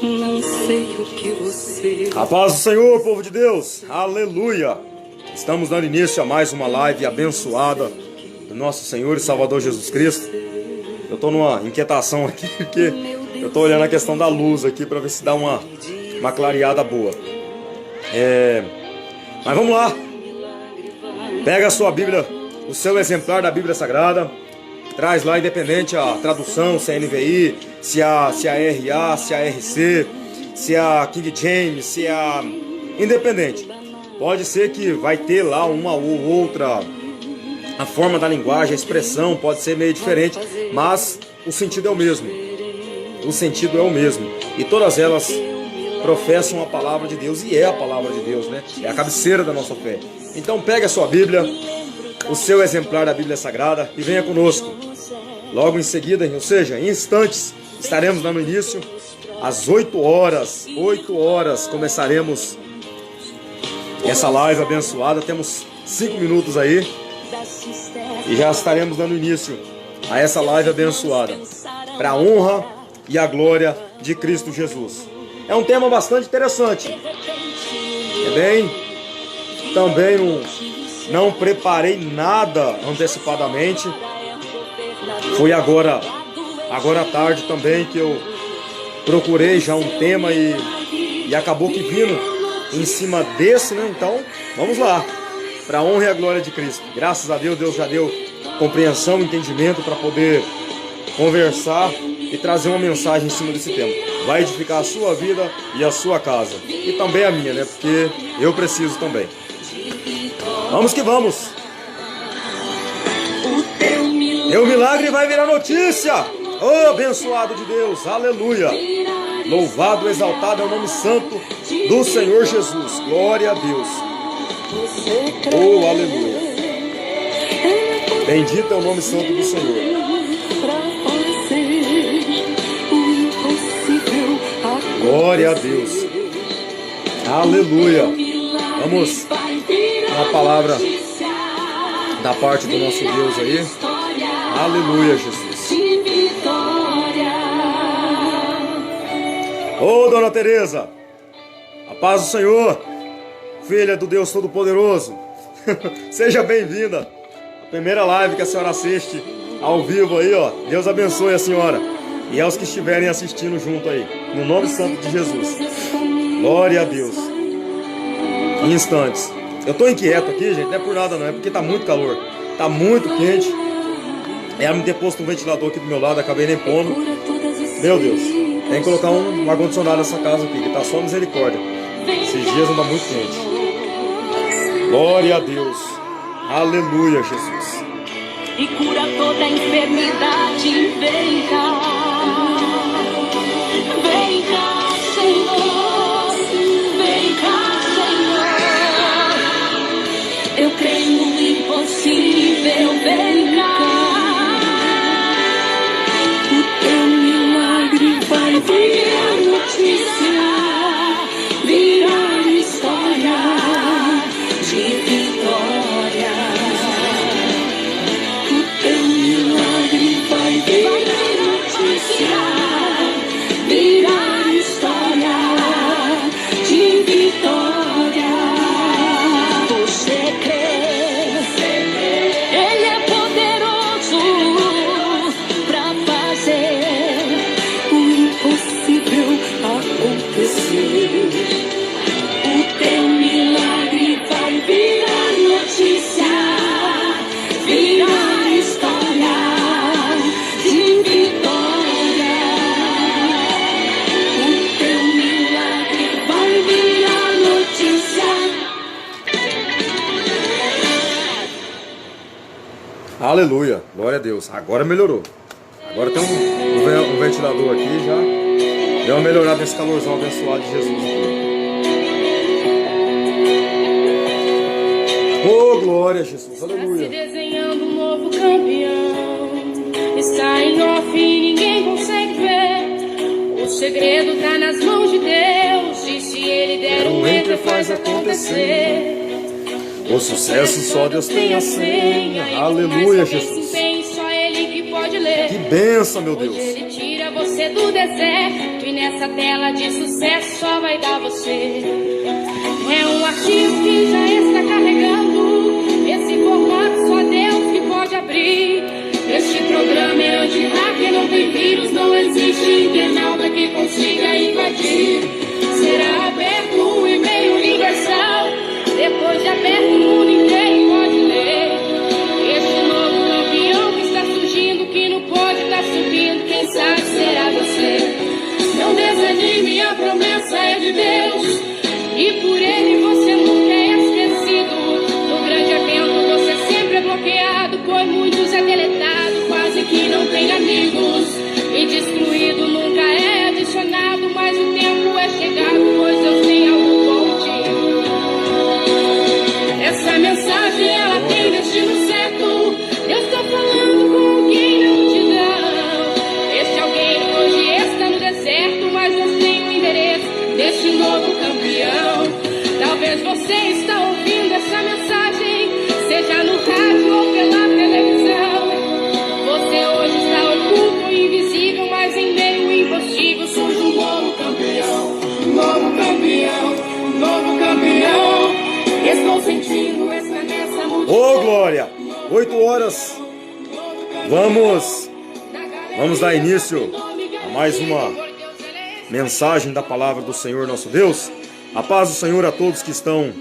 Não sei o que você... A paz do Senhor, povo de Deus, aleluia! Estamos dando início a mais uma live abençoada do nosso Senhor e Salvador Jesus Cristo. Eu estou numa inquietação aqui, porque eu estou olhando a questão da luz aqui para ver se dá uma clareada boa. Mas vamos lá! Pega a sua Bíblia, o seu exemplar da Bíblia Sagrada, traz lá, independente a tradução, se é NVI, se é a RA, se é a RC, se é a King James, se é a... Independente. Pode ser que vai ter lá uma ou outra, a forma da linguagem, a expressão pode ser meio diferente, mas o sentido é o mesmo. O sentido é o mesmo. E todas elas professam a palavra de Deus, e é a palavra de Deus, né? É a cabeceira da nossa fé. Então pega a sua Bíblia, o seu exemplar da Bíblia Sagrada e venha conosco. Logo em seguida, ou seja, em instantes, estaremos dando início. Às 8 horas, começaremos essa live abençoada. Temos 5 minutos aí e já estaremos dando início a essa live abençoada, para a honra e a glória de Cristo Jesus. É um tema bastante interessante. Também não preparei nada antecipadamente. Foi agora à tarde também que eu procurei já um tema e acabou que vindo em cima desse, né? Então, vamos lá, para a honra e a glória de Cristo. Graças a Deus, Deus já deu compreensão, entendimento para poder conversar e trazer uma mensagem em cima desse tema. Vai edificar a sua vida e a sua casa. E também a minha, né? Porque eu preciso também. Vamos que vamos! Teu milagre vai virar notícia! Oh, abençoado de Deus! Aleluia! Louvado, exaltado é o nome santo do Senhor Jesus. Glória a Deus! Oh, aleluia! Bendito é o nome santo do Senhor. Glória a Deus! Aleluia! Vamos na palavra da parte do nosso Deus aí. Aleluia, Jesus. Ô, Dona Tereza, a paz do Senhor, filha do Deus Todo-Poderoso. Seja bem-vinda. A primeira live que a senhora assiste ao vivo aí, ó. Deus abençoe a senhora e aos que estiverem assistindo junto aí, no nome santo de Jesus. Glória a Deus. Em instantes. Eu tô inquieto aqui, gente, não é por nada não, é porque tá muito calor, tá muito quente. Era me ter posto um ventilador aqui do meu lado, acabei nem pondo. Meu Deus, tem que colocar um ar-condicionado nessa casa aqui, que tá só misericórdia. Esses dias anda muito quente. Glória a Deus. Aleluia, Jesus. E cura toda enfermidade. Vem cá. Vem cá, Senhor. Vem cá, Senhor. Eu creio no impossível. Vem cá. Vai virar notícia, virar história de vitória. O teu milagre vai virar notícia, virar história de vitória. Você crê, Ele é poderoso para fazer acontecer. O teu milagre vai virar notícia, virar história de vitória. O teu milagre vai virar notícia. Aleluia, glória a Deus. Agora melhorou. Agora tem um ventilador aqui já. Deu uma melhorada nesse calorzão abençoado de Jesus aqui. Oh, glória a Jesus, aleluia. Está se desenhando um novo campeão. Está em off e ninguém consegue ver. O segredo tá nas mãos de Deus, e se Ele der um enter, faz acontecer. O sucesso só Deus tem a senha. Aleluia, Jesus. Só Ele que pode ler. Que benção, meu Deus. Hoje Ele tira você do deserto, e nessa tela de sucesso só vai dar você. É um arquivo que já está carregando. Esse formato só Deus que pode abrir. Este programa é anti-hacker, não tem vírus, não existe internauta que consiga invadir. Será aberto um e-mail universal. Depois de aberto, o mundo inteiro pode ler. Este novo campeão que está surgindo, que não pode estar subindo, quem sabe será você. Não desanime, a promessa é de Deus, e por Ele você nunca é esquecido. No grande evento você sempre é bloqueado, por muitos é deletado, quase que não tem amigos. E destruído nunca é adicionado, mas o tempo é chegado, pois Deus tem algo contigo. Essa mensagem ela tem destino certo. Eu estou falando com alguém na multidão. Este alguém hoje está no deserto, mas Deus tem o endereço desse novo campeão. Talvez você está ouvindo essa mensagem, seja no rádio ou pela televisão. Você hoje está oculto ou invisível, mas em meio impossível surge um novo campeão. Novo campeão, novo campeão. Estou sentindo essa nessa multidão. Ô, glória! 8 horas. Vamos dar início a mais uma mensagem da palavra do Senhor nosso Deus. A paz do Senhor a todos que estão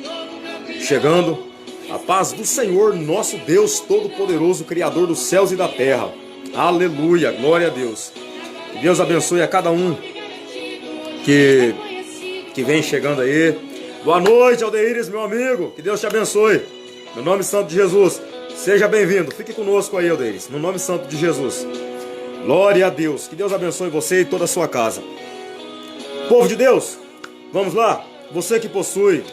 chegando. A paz do Senhor nosso Deus Todo-Poderoso, Criador dos céus e da terra. Aleluia, glória a Deus. Que Deus abençoe a cada um que vem chegando aí. Boa noite, Aldeires, meu amigo. Que Deus te abençoe. No nome santo de Jesus. Seja bem-vindo. Fique conosco aí, Aldeires. No nome santo de Jesus. Glória a Deus. Que Deus abençoe você e toda a sua casa. Povo de Deus, vamos lá. Você que possui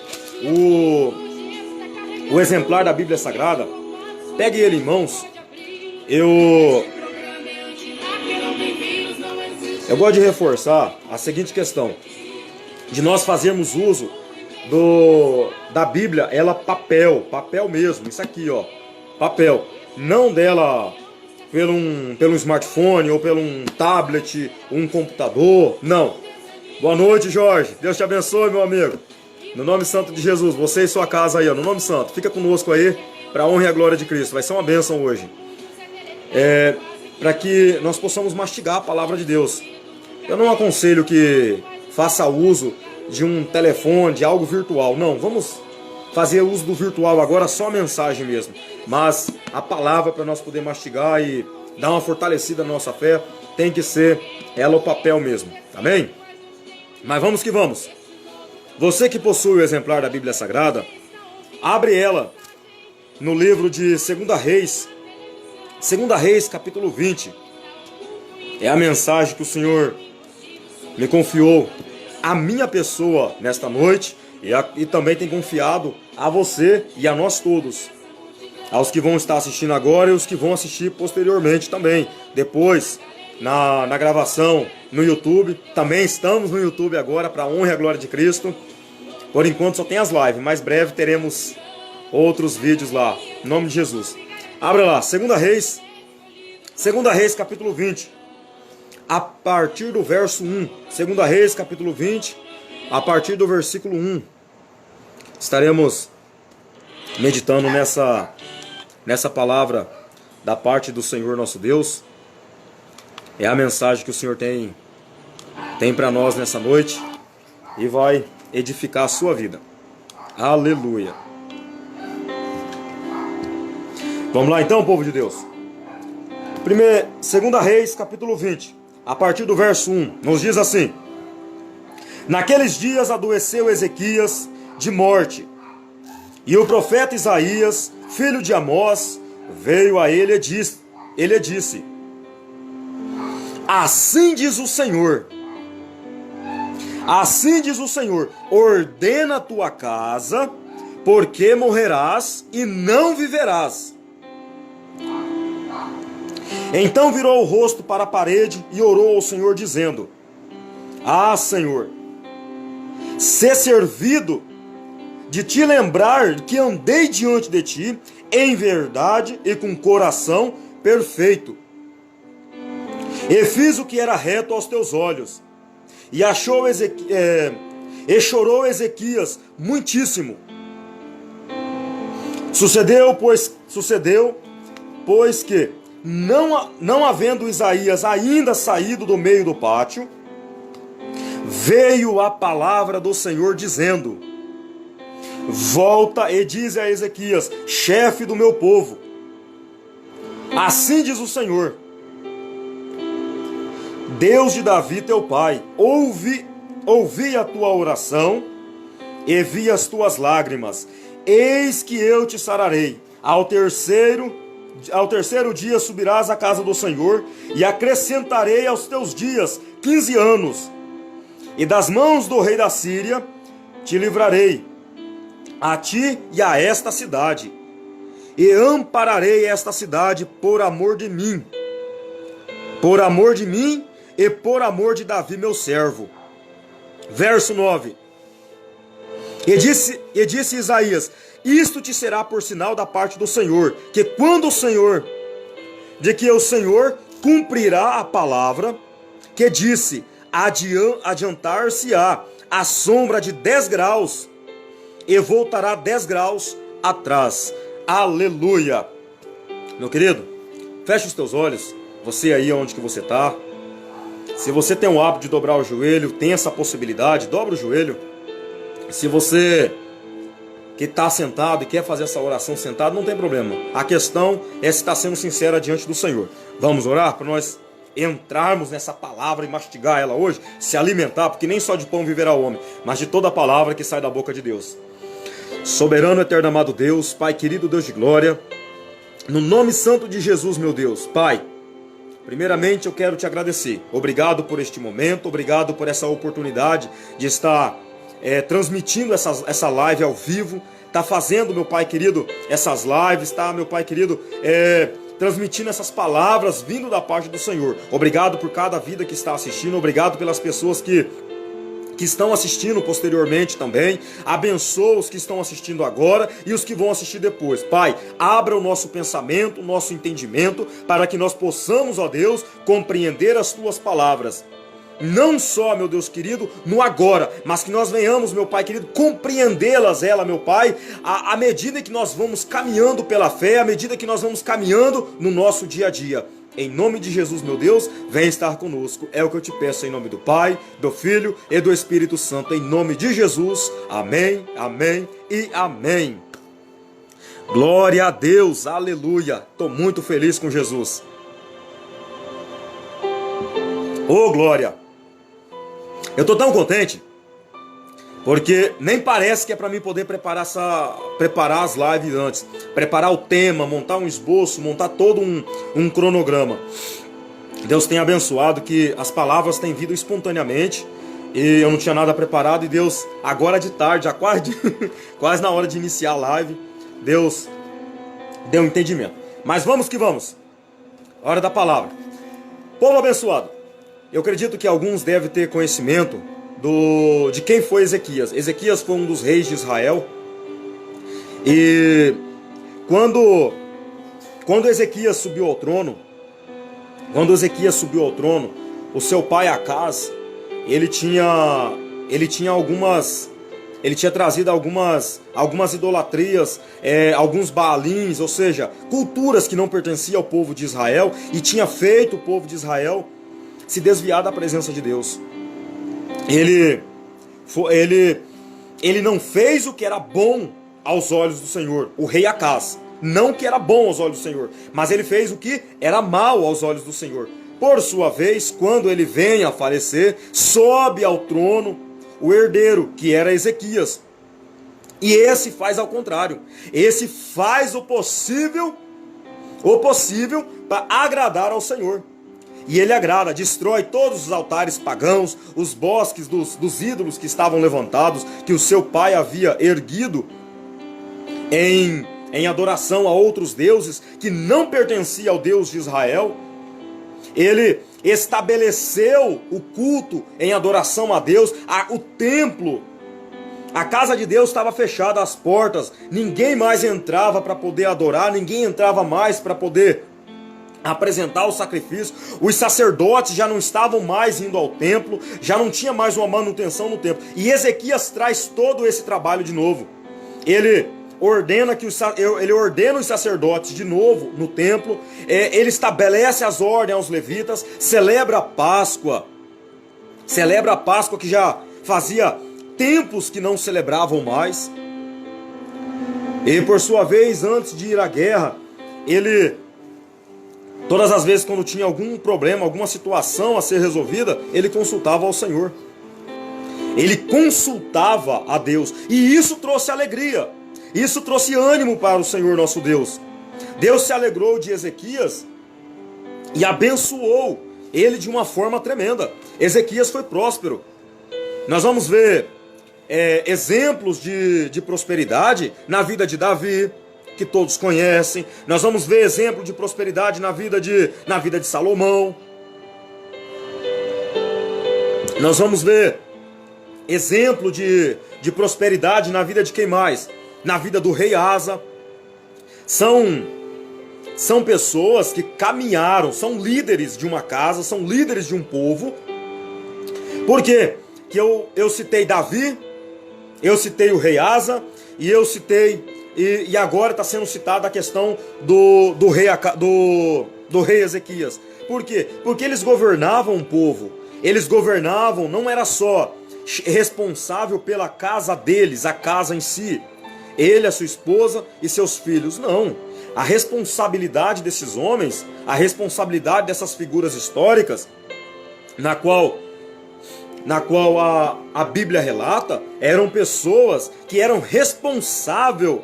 o exemplar da Bíblia Sagrada, pegue ele em mãos. Eu gosto de reforçar a seguinte questão: de nós fazermos uso da Bíblia, ela papel mesmo, isso aqui, ó, papel, não dela pelo smartphone ou pelo tablet, um computador, não. Boa noite, Jorge, Deus te abençoe, meu amigo, no nome santo de Jesus, você e sua casa aí, ó, no nome santo, fica conosco aí, para a honra e a glória de Cristo, vai ser uma bênção hoje, para que nós possamos mastigar a palavra de Deus. Eu não aconselho que faça uso de um telefone, de algo virtual. Não, vamos fazer uso do virtual agora, só a mensagem mesmo. Mas a palavra, para nós poder mastigar e dar uma fortalecida na nossa fé, tem que ser ela o papel mesmo. Amém? Mas vamos que vamos. Você que possui o exemplar da Bíblia Sagrada, abre ela no livro de 2 Reis. 2 Reis, capítulo 20. É a mensagem que o Senhor me confiou a minha pessoa nesta noite e também tem confiado a você e a nós todos, aos que vão estar assistindo agora e os que vão assistir posteriormente também, depois na gravação no YouTube. Também estamos no YouTube agora, para a honra e a glória de Cristo. Por enquanto só tem as lives, mais breve teremos outros vídeos lá, em nome de Jesus. Abra lá, 2 Reis capítulo 20, a partir do verso 1. 2 Reis capítulo 20, a partir do versículo 1. Estaremos meditando nessa palavra da parte do Senhor nosso Deus. É a mensagem que o Senhor tem para nós nessa noite e vai edificar a sua vida. Aleluia. Vamos lá então, povo de Deus. 2 Reis capítulo 20, a partir do verso 1, nos diz assim: Naqueles dias adoeceu Ezequias de morte, e o profeta Isaías, filho de Amós, veio a ele e disse: Assim diz o Senhor, ordena a tua casa, porque morrerás e não viverás. Então virou o rosto para a parede e orou ao Senhor, dizendo: Ah, Senhor, ser servido de te lembrar que andei diante de ti em verdade e com coração perfeito. E fiz o que era reto aos teus olhos. E chorou Ezequias muitíssimo. Sucedeu, pois que, não havendo Isaías ainda saído do meio do pátio, veio a palavra do Senhor dizendo: volta e dize a Ezequias, chefe do meu povo, assim diz o Senhor, Deus de Davi teu pai, ouvi a tua oração e vi as tuas lágrimas. Eis que eu te sararei. Ao terceiro dia subirás à casa do Senhor e acrescentarei aos teus dias 15 anos. E das mãos do rei da Síria te livrarei, a ti e a esta cidade. E ampararei esta cidade por amor de mim. Por amor de mim e por amor de Davi meu servo. Verso 9. E disse Isaías: isto te será por sinal da parte do Senhor, que quando o Senhor cumprirá a palavra que disse, adiantar-se-á a sombra de 10 graus e voltará 10 graus atrás. Aleluia. Meu querido, feche os teus olhos, você aí onde que você está. Se você tem o hábito de dobrar o joelho, tem essa possibilidade, dobra o joelho. Se você que está sentado e quer fazer essa oração sentado, não tem problema. A questão é se está sendo sincera diante do Senhor. Vamos orar para nós entrarmos nessa palavra e mastigar ela hoje, se alimentar, porque nem só de pão viverá o homem, mas de toda a palavra que sai da boca de Deus. Soberano, eterno, amado Deus, Pai querido, Deus de glória, no nome santo de Jesus, meu Deus, Pai, primeiramente eu quero te agradecer. Obrigado por este momento, obrigado por essa oportunidade de estar transmitindo essa live ao vivo, tá fazendo, meu Pai querido, essas lives, tá, meu Pai querido, transmitindo essas palavras vindo da parte do Senhor. Obrigado por cada vida que está assistindo, obrigado pelas pessoas que estão assistindo posteriormente também. Abençoa os que estão assistindo agora e os que vão assistir depois. Pai, abra o nosso pensamento, o nosso entendimento, para que nós possamos, ó Deus, compreender as tuas palavras. Não só, meu Deus querido, no agora, mas que nós venhamos, meu Pai querido, compreendê-las, meu Pai, à medida que nós vamos caminhando pela fé, à medida que nós vamos caminhando no nosso dia a dia. Em nome de Jesus, meu Deus, vem estar conosco. É o que eu te peço em nome do Pai, do Filho e do Espírito Santo. Em nome de Jesus. Amém, amém e amém. Glória a Deus, aleluia. Estou muito feliz com Jesus. Ô, glória. Eu estou tão contente, porque nem parece que é para mim poder preparar as lives antes. Preparar o tema, montar um esboço, montar todo um cronograma. Deus tem abençoado que as palavras têm vindo espontaneamente. E eu não tinha nada preparado. E Deus, agora de tarde, já quase na hora de iniciar a live, Deus deu um entendimento. Mas vamos que vamos. Hora da palavra. Povo abençoado. Eu acredito que alguns devem ter conhecimento de quem foi Ezequias. Ezequias foi um dos reis de Israel. E quando Ezequias subiu ao trono, o seu pai Acaz, ele tinha trazido algumas idolatrias, alguns baalins, ou seja, culturas que não pertenciam ao povo de Israel, e tinha feito o povo de Israel se desviar da presença de Deus. Ele não fez o que era bom aos olhos do Senhor, o rei Acaz. Não que era bom aos olhos do Senhor, mas ele fez o que era mal aos olhos do Senhor. Por sua vez, quando ele vem a falecer, sobe ao trono o herdeiro, que era Ezequias. E esse faz ao contrário. Esse faz o possível para agradar ao Senhor. E ele agrada, destrói todos os altares pagãos, os bosques dos ídolos que estavam levantados, que o seu pai havia erguido em adoração a outros deuses que não pertenciam ao Deus de Israel. Ele estabeleceu o culto em adoração a Deus, o templo, a casa de Deus estava fechada, as portas, ninguém mais entrava para poder adorar, ninguém entrava mais para poder apresentar o sacrifício, os sacerdotes já não estavam mais indo ao templo, já não tinha mais uma manutenção no templo, e Ezequias traz todo esse trabalho de novo. Ele ordena os sacerdotes de novo no templo, ele estabelece as ordens aos levitas, celebra a Páscoa que já fazia tempos que não celebravam mais. E por sua vez, antes de ir à guerra, ele, todas as vezes quando tinha algum problema, alguma situação a ser resolvida, ele consultava ao Senhor. Ele consultava a Deus, e isso trouxe alegria. Isso trouxe ânimo para o Senhor nosso Deus. Deus se alegrou de Ezequias e abençoou ele de uma forma tremenda. Ezequias foi próspero. Nós vamos ver exemplos de prosperidade na vida de Davi, que todos conhecem. Nós vamos ver exemplo de prosperidade na vida de Salomão. Nós vamos ver exemplo de prosperidade na vida de quem mais? Na vida do rei Asa. São pessoas que caminharam, são líderes de uma casa, são líderes de um povo. Por quê? Que eu citei Davi, eu citei o rei Asa, e eu citei, e agora está sendo citada a questão do rei Ezequias. Por quê? Porque eles governavam um povo, eles governavam, não era só responsável pela casa deles, a casa em si, ele, a sua esposa e seus filhos, não. A responsabilidade desses homens, a responsabilidade dessas figuras históricas, na qual a Bíblia relata, eram pessoas que eram responsáveis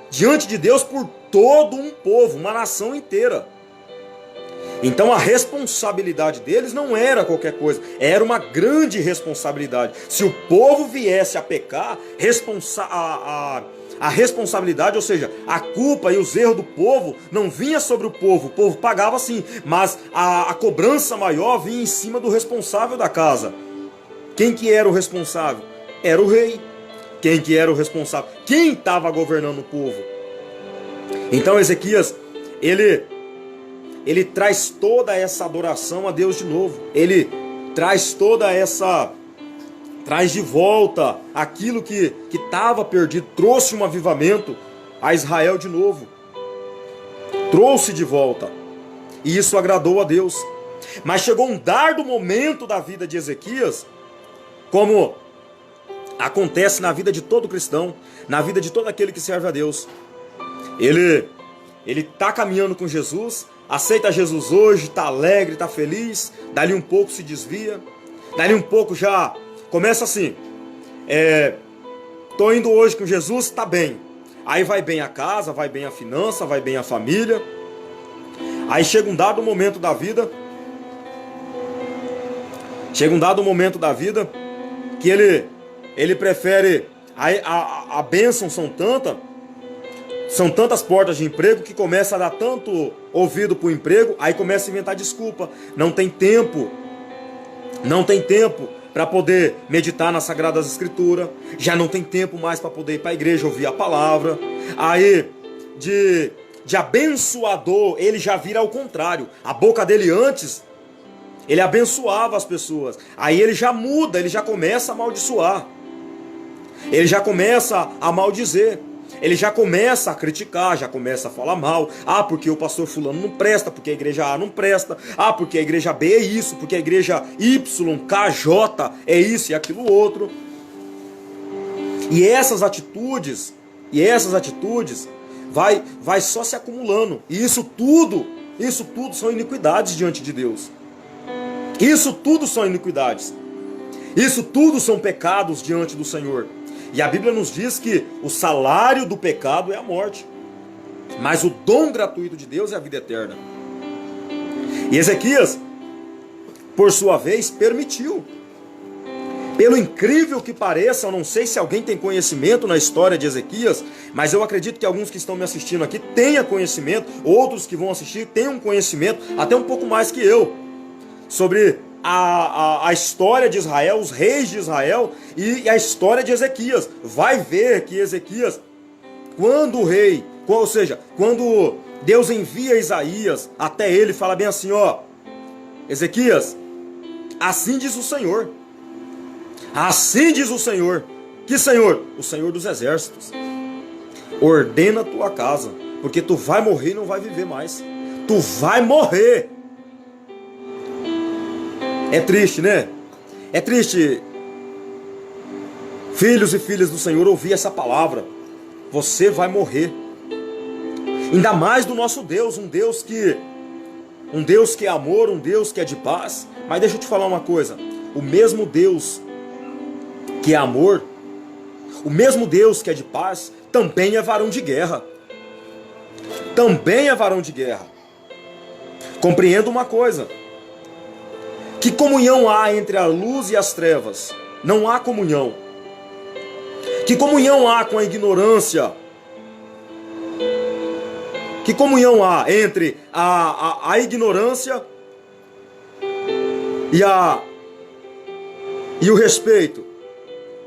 diante de Deus por todo um povo, uma nação inteira. Então a responsabilidade deles não era qualquer coisa, era uma grande responsabilidade. Se o povo viesse a pecar, a responsabilidade, ou seja, a culpa e os erros do povo não vinha sobre o povo pagava sim, mas a cobrança maior vinha em cima do responsável da casa. Quem que era o responsável? Era o rei. Quem que era o responsável? Quem estava governando o povo? Então Ezequias, ele traz toda essa adoração a Deus de novo. Ele traz traz de volta aquilo que estava perdido, trouxe um avivamento a Israel de novo. Trouxe de volta. E isso agradou a Deus. Mas chegou um dardo momento da vida de Ezequias, como acontece na vida de todo cristão, na vida de todo aquele que serve a Deus. Ele está caminhando com Jesus, aceita Jesus hoje, está alegre, está feliz, dali um pouco se desvia, dali um pouco já começa assim, tô indo hoje com Jesus, está bem, aí vai bem a casa, vai bem a finança, vai bem a família, aí chega um dado momento da vida, que ele prefere, a bênção são tantas portas de emprego que começa a dar tanto ouvido para o emprego, aí começa a inventar desculpa. Não tem tempo para poder meditar nas Sagradas Escrituras, já não tem tempo mais para poder ir para a igreja ouvir a palavra. Aí, de abençoador, ele já vira ao contrário. A boca dele antes, ele abençoava as pessoas. Aí ele já muda, ele já começa a amaldiçoar. Ele já começa a maldizer. Ele já começa a criticar, já começa a falar mal. Ah, porque o pastor fulano não presta, porque a igreja A não presta. Ah, porque a igreja B é isso, porque a igreja Y, KJ é isso e aquilo outro. E essas atitudes vai só se acumulando. E isso tudo são iniquidades diante de Deus. Isso tudo são iniquidades. Isso tudo são pecados diante do Senhor. E a Bíblia nos diz que o salário do pecado é a morte, mas o dom gratuito de Deus é a vida eterna. E Ezequias, por sua vez, permitiu. Pelo incrível que pareça, eu não sei se alguém tem conhecimento na história de Ezequias, mas eu acredito que alguns que estão me assistindo aqui tenham conhecimento, outros que vão assistir tenham conhecimento, até um pouco mais que eu. sobre a história de Israel, os reis de Israel e a história de Ezequias. Vai ver que Ezequias, quando o rei, ou seja, quando Deus envia Isaías até ele, fala bem assim, ó, Ezequias, assim diz o Senhor. Assim diz o Senhor. Que Senhor? O Senhor dos exércitos. Ordena a tua casa, porque tu vai morrer e não vai viver mais. Tu vai morrer. É triste, né? É triste, filhos e filhas do Senhor, ouvir essa palavra. Você vai morrer. Ainda mais do nosso Deus, um Deus que é amor, um Deus que é de paz. Mas deixa eu te falar uma coisa, o mesmo Deus que é amor, o mesmo Deus que é de paz, também é varão de guerra. Também é varão de guerra. Compreenda uma coisa, que comunhão há entre a luz e as trevas? Não há comunhão. Que comunhão há com a ignorância? Que comunhão há entre a ignorância e o respeito?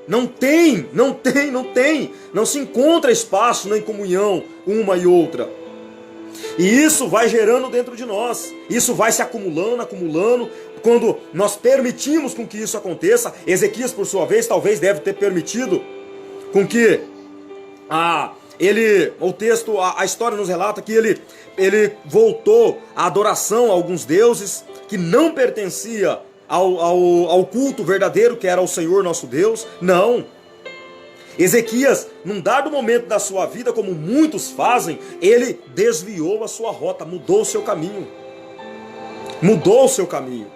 Não tem. Não se encontra espaço nem comunhão uma e outra. E isso vai gerando dentro de nós. Isso vai se acumulando. Quando nós permitimos com que isso aconteça, Ezequias, por sua vez, talvez deve ter permitido com que a história nos relata que ele voltou à adoração a alguns deuses que não pertencia ao culto verdadeiro, que era o Senhor nosso Deus. Não. Ezequias, num dado momento da sua vida, como muitos fazem, ele desviou a sua rota, mudou o seu caminho. Mudou o seu caminho.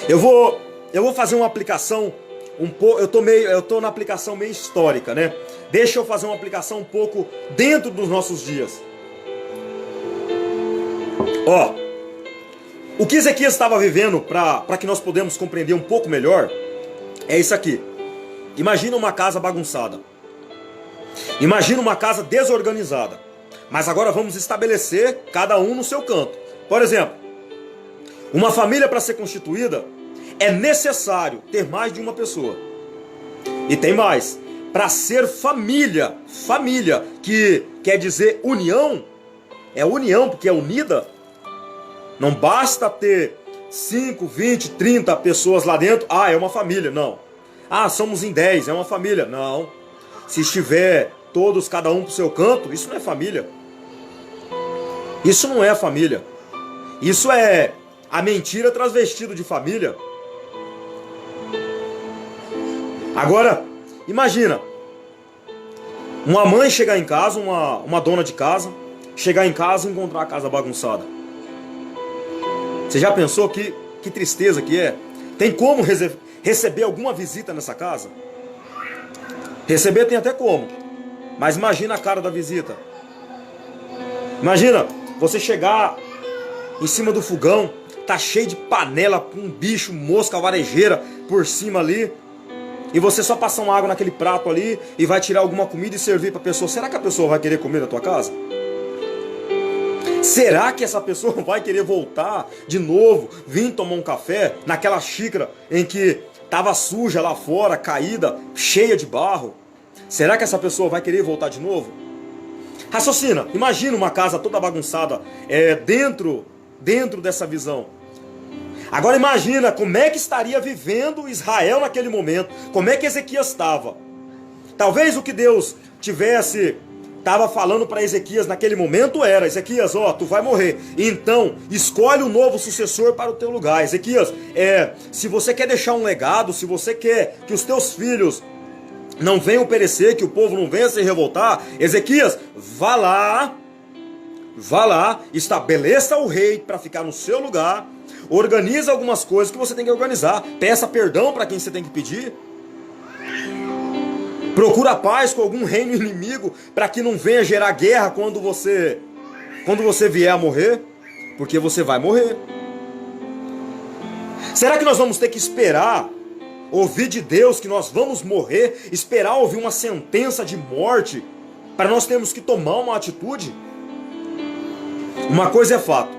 Eu vou fazer uma aplicação eu tô na aplicação meio histórica, né? Deixa eu fazer uma aplicação um pouco dentro dos nossos dias. Ó, o que Ezequias estava vivendo, para que nós podemos compreender um pouco melhor, é isso aqui. Imagina uma casa bagunçada. Imagina uma casa desorganizada. Mas agora vamos estabelecer cada um no seu canto. Por exemplo, uma família, para ser constituída, é necessário ter mais de uma pessoa. E tem mais. Para ser família, que quer dizer união, é união porque é unida. Não basta ter 5, 20, 30 pessoas lá dentro. É uma família, não. Somos em 10, é uma família. Não. Se estiver todos, cada um pro seu canto, isso não é família. Isso não é família. Isso é a mentira transvestida de família. Agora, imagina uma mãe chegar em casa, uma dona de casa, chegar em casa e encontrar a casa bagunçada. Você já pensou que tristeza que é? Tem como receber alguma visita nessa casa? Receber tem até como, mas imagina a cara da visita. Imagina você chegar em cima do fogão, tá cheio de panela, um bicho, mosca, varejeira por cima ali, e você só passar uma água naquele prato ali e vai tirar alguma comida e servir para a pessoa. Será que a pessoa vai querer comer na tua casa? Será que essa pessoa vai querer voltar de novo, vir tomar um café naquela xícara em que estava suja lá fora, caída, cheia de barro? Será que essa pessoa vai querer voltar de novo? Raciocina, imagina uma casa toda bagunçada dentro dessa visão. Agora imagina como é que estaria vivendo Israel naquele momento. Como é que Ezequias estava? Talvez o que Deus estava falando para Ezequias naquele momento era: Ezequias, tu vai morrer, então escolhe um novo sucessor para o teu lugar. Ezequias, se você quer deixar um legado, se você quer que os teus filhos não venham perecer, que o povo não venha se revoltar, Ezequias, vá lá, estabeleça o rei para ficar no seu lugar, organiza algumas coisas que você tem que organizar, peça perdão para quem você tem que pedir, procura paz com algum reino inimigo para que não venha gerar guerra quando você vier a morrer, porque você vai morrer. Será que nós vamos ter que esperar ouvir de Deus que nós vamos morrer, esperar ouvir uma sentença de morte para nós termos que tomar uma atitude? Uma coisa é fato: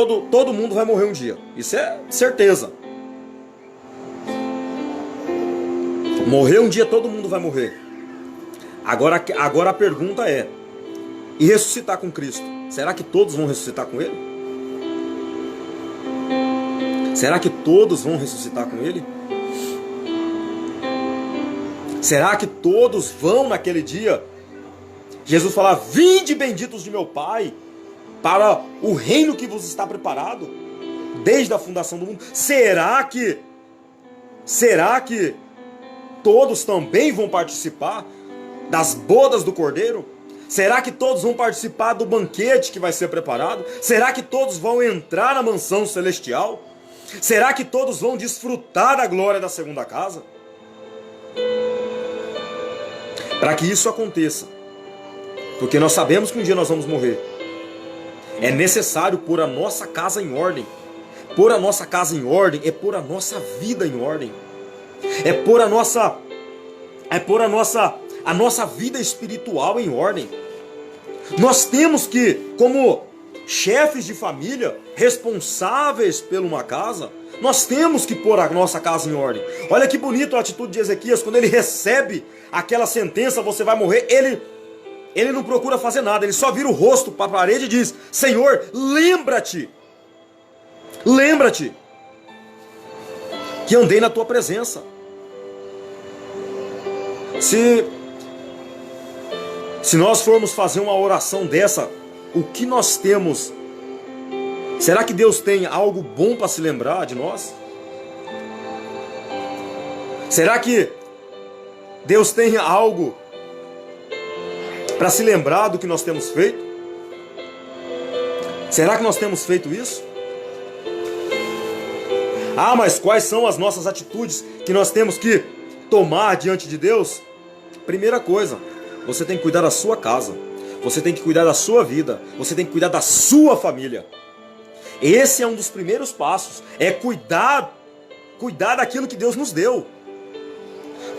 todo mundo vai morrer um dia. Isso é certeza. Morrer um dia, todo mundo vai morrer. Agora a pergunta é: e ressuscitar com Cristo? Será que todos vão ressuscitar com Ele? Será que todos vão ressuscitar com Ele? Será que todos vão naquele dia? Jesus fala: vinde benditos de meu Pai, para o reino que vos está preparado desde a fundação do mundo. Será que todos também vão participar das bodas do Cordeiro? Será que todos vão participar do banquete que vai ser preparado? Será que todos vão entrar na mansão celestial? Será que todos vão desfrutar da glória da segunda casa? Para que isso aconteça, porque nós sabemos que um dia nós vamos morrer, é necessário pôr a nossa casa em ordem. Pôr a nossa casa em ordem é pôr a nossa vida em ordem. É pôr a nossa vida espiritual em ordem. Nós temos que, como chefes de família, responsáveis por uma casa, nós temos que pôr a nossa casa em ordem. Olha que bonito a atitude de Ezequias, quando ele recebe aquela sentença: você vai morrer, ele não procura fazer nada, ele só vira o rosto para a parede e diz: Senhor, lembra-te que andei na tua presença. Se nós formos fazer uma oração dessa, o que nós temos? Será que Deus tem algo bom para se lembrar de nós? Será que Deus tem algo para se lembrar do que nós temos feito? Será que nós temos feito isso? Ah, mas quais são as nossas atitudes que nós temos que tomar diante de Deus? Primeira coisa, você tem que cuidar da sua casa. Você tem que cuidar da sua vida. Você tem que cuidar da sua família. Esse é um dos primeiros passos. É cuidar daquilo que Deus nos deu.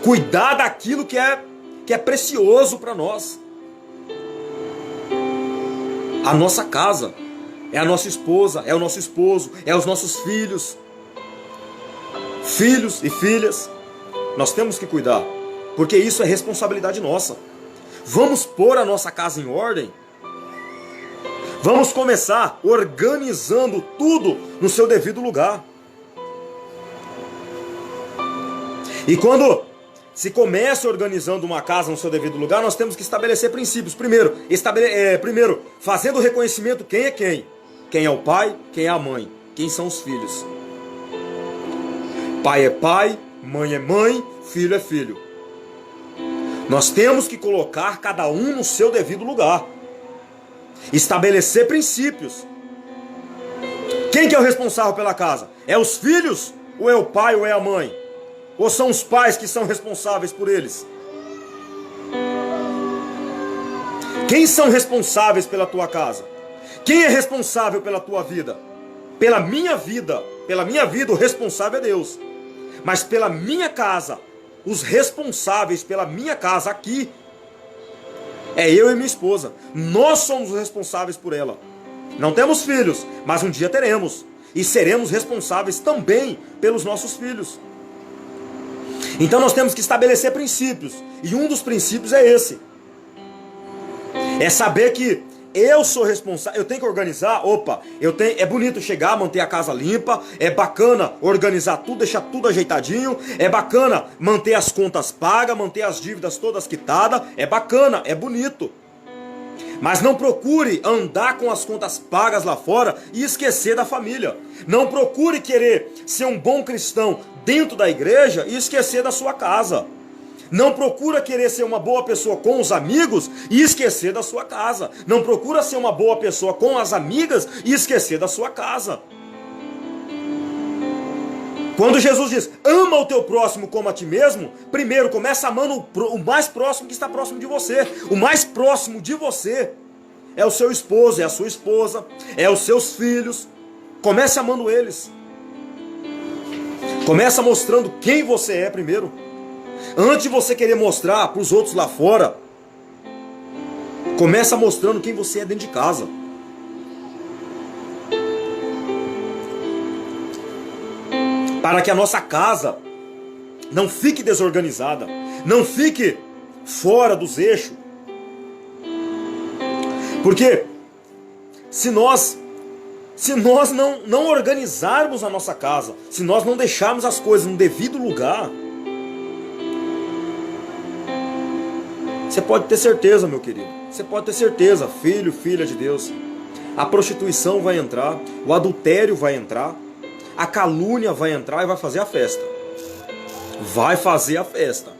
Cuidar daquilo que é precioso para nós. A nossa casa é a nossa esposa, é o nosso esposo, é os nossos filhos. Filhos e filhas, nós temos que cuidar, porque isso é responsabilidade nossa. Vamos pôr a nossa casa em ordem. Vamos começar organizando tudo no seu devido lugar. E quando se começa organizando uma casa no seu devido lugar, nós temos que estabelecer princípios. Primeiro, fazendo o reconhecimento: quem é quem? Quem é o pai, quem é a mãe, quem são os filhos. Pai é pai, mãe é mãe, filho é filho. Nós temos que colocar cada um no seu devido lugar. Estabelecer princípios. Quem que é o responsável pela casa? É os filhos? Ou é o pai ou é a mãe? Ou são os pais que são responsáveis por eles? Quem são responsáveis pela tua casa? Quem é responsável pela tua vida? Pela minha vida, o responsável é Deus. Mas pela minha casa, os responsáveis pela minha casa aqui, é eu e minha esposa. Nós somos os responsáveis por ela. Não temos filhos, mas um dia teremos. E seremos responsáveis também pelos nossos filhos. Então nós temos que estabelecer princípios. E um dos princípios é esse. É saber que eu sou responsável, eu tenho que organizar. É bonito chegar, manter a casa limpa, é bacana organizar tudo, deixar tudo ajeitadinho, é bacana manter as contas pagas, manter as dívidas todas quitadas, é bacana, é bonito. Mas não procure andar com as contas pagas lá fora e esquecer da família. Não procure querer ser um bom cristão dentro da igreja e esquecer da sua casa. Não procura querer ser uma boa pessoa com os amigos e esquecer da sua casa. Não procura ser uma boa pessoa com as amigas e esquecer da sua casa. Quando Jesus diz: ama o teu próximo como a ti mesmo, primeiro começa amando o mais próximo que está próximo de você. O mais próximo de você é o seu esposo, é a sua esposa, é os seus filhos. Comece amando eles. Começa mostrando quem você é primeiro. Antes de você querer mostrar para os outros lá fora, começa mostrando quem você é dentro de casa. para que a nossa casa não fique desorganizada, não fique fora dos eixos. Porque se nós não organizarmos a nossa casa, se nós não deixarmos as coisas no devido lugar, você pode ter certeza, meu querido, você pode ter certeza, filho, filha de Deus, a prostituição vai entrar, o adultério vai entrar, a calúnia vai entrar e vai fazer a festa. Vai fazer a festa.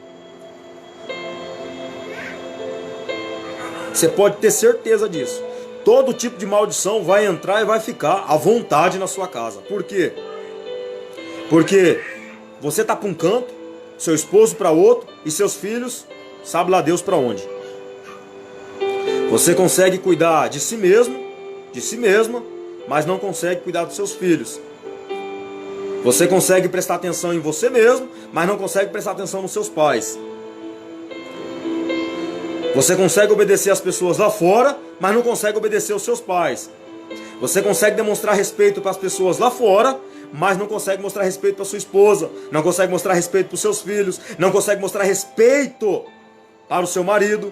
Você pode ter certeza disso. Todo tipo de maldição vai entrar e vai ficar à vontade na sua casa. Por quê? Porque você está para um canto, seu esposo para outro e seus filhos, sabe lá Deus para onde. Você consegue cuidar de si mesmo, de si mesma, mas não consegue cuidar dos seus filhos. Você consegue prestar atenção em você mesmo, mas não consegue prestar atenção nos seus pais. Você consegue obedecer as pessoas lá fora, mas não consegue obedecer aos seus pais. Você consegue demonstrar respeito para as pessoas lá fora, mas não consegue mostrar respeito para sua esposa, não consegue mostrar respeito para os seus filhos, não consegue mostrar respeito para o seu marido.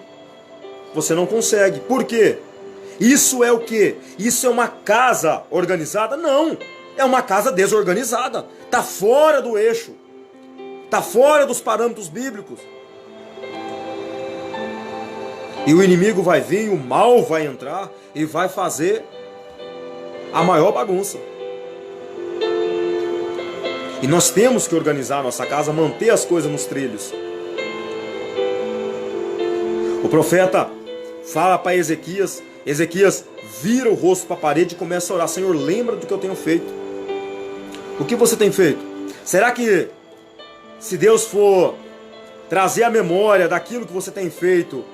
Você não consegue. Por quê? Isso é o quê? Isso é uma casa organizada? Não. É uma casa desorganizada. Está fora do eixo. Está fora dos parâmetros bíblicos. E o inimigo vai vir, o mal vai entrar e vai fazer a maior bagunça. E nós temos que organizar a nossa casa, manter as coisas nos trilhos. O profeta fala para Ezequias, Ezequias vira o rosto para a parede e começa a orar: Senhor, lembra do que eu tenho feito. O que você tem feito? Será que se Deus for trazer a memória daquilo que você tem feito,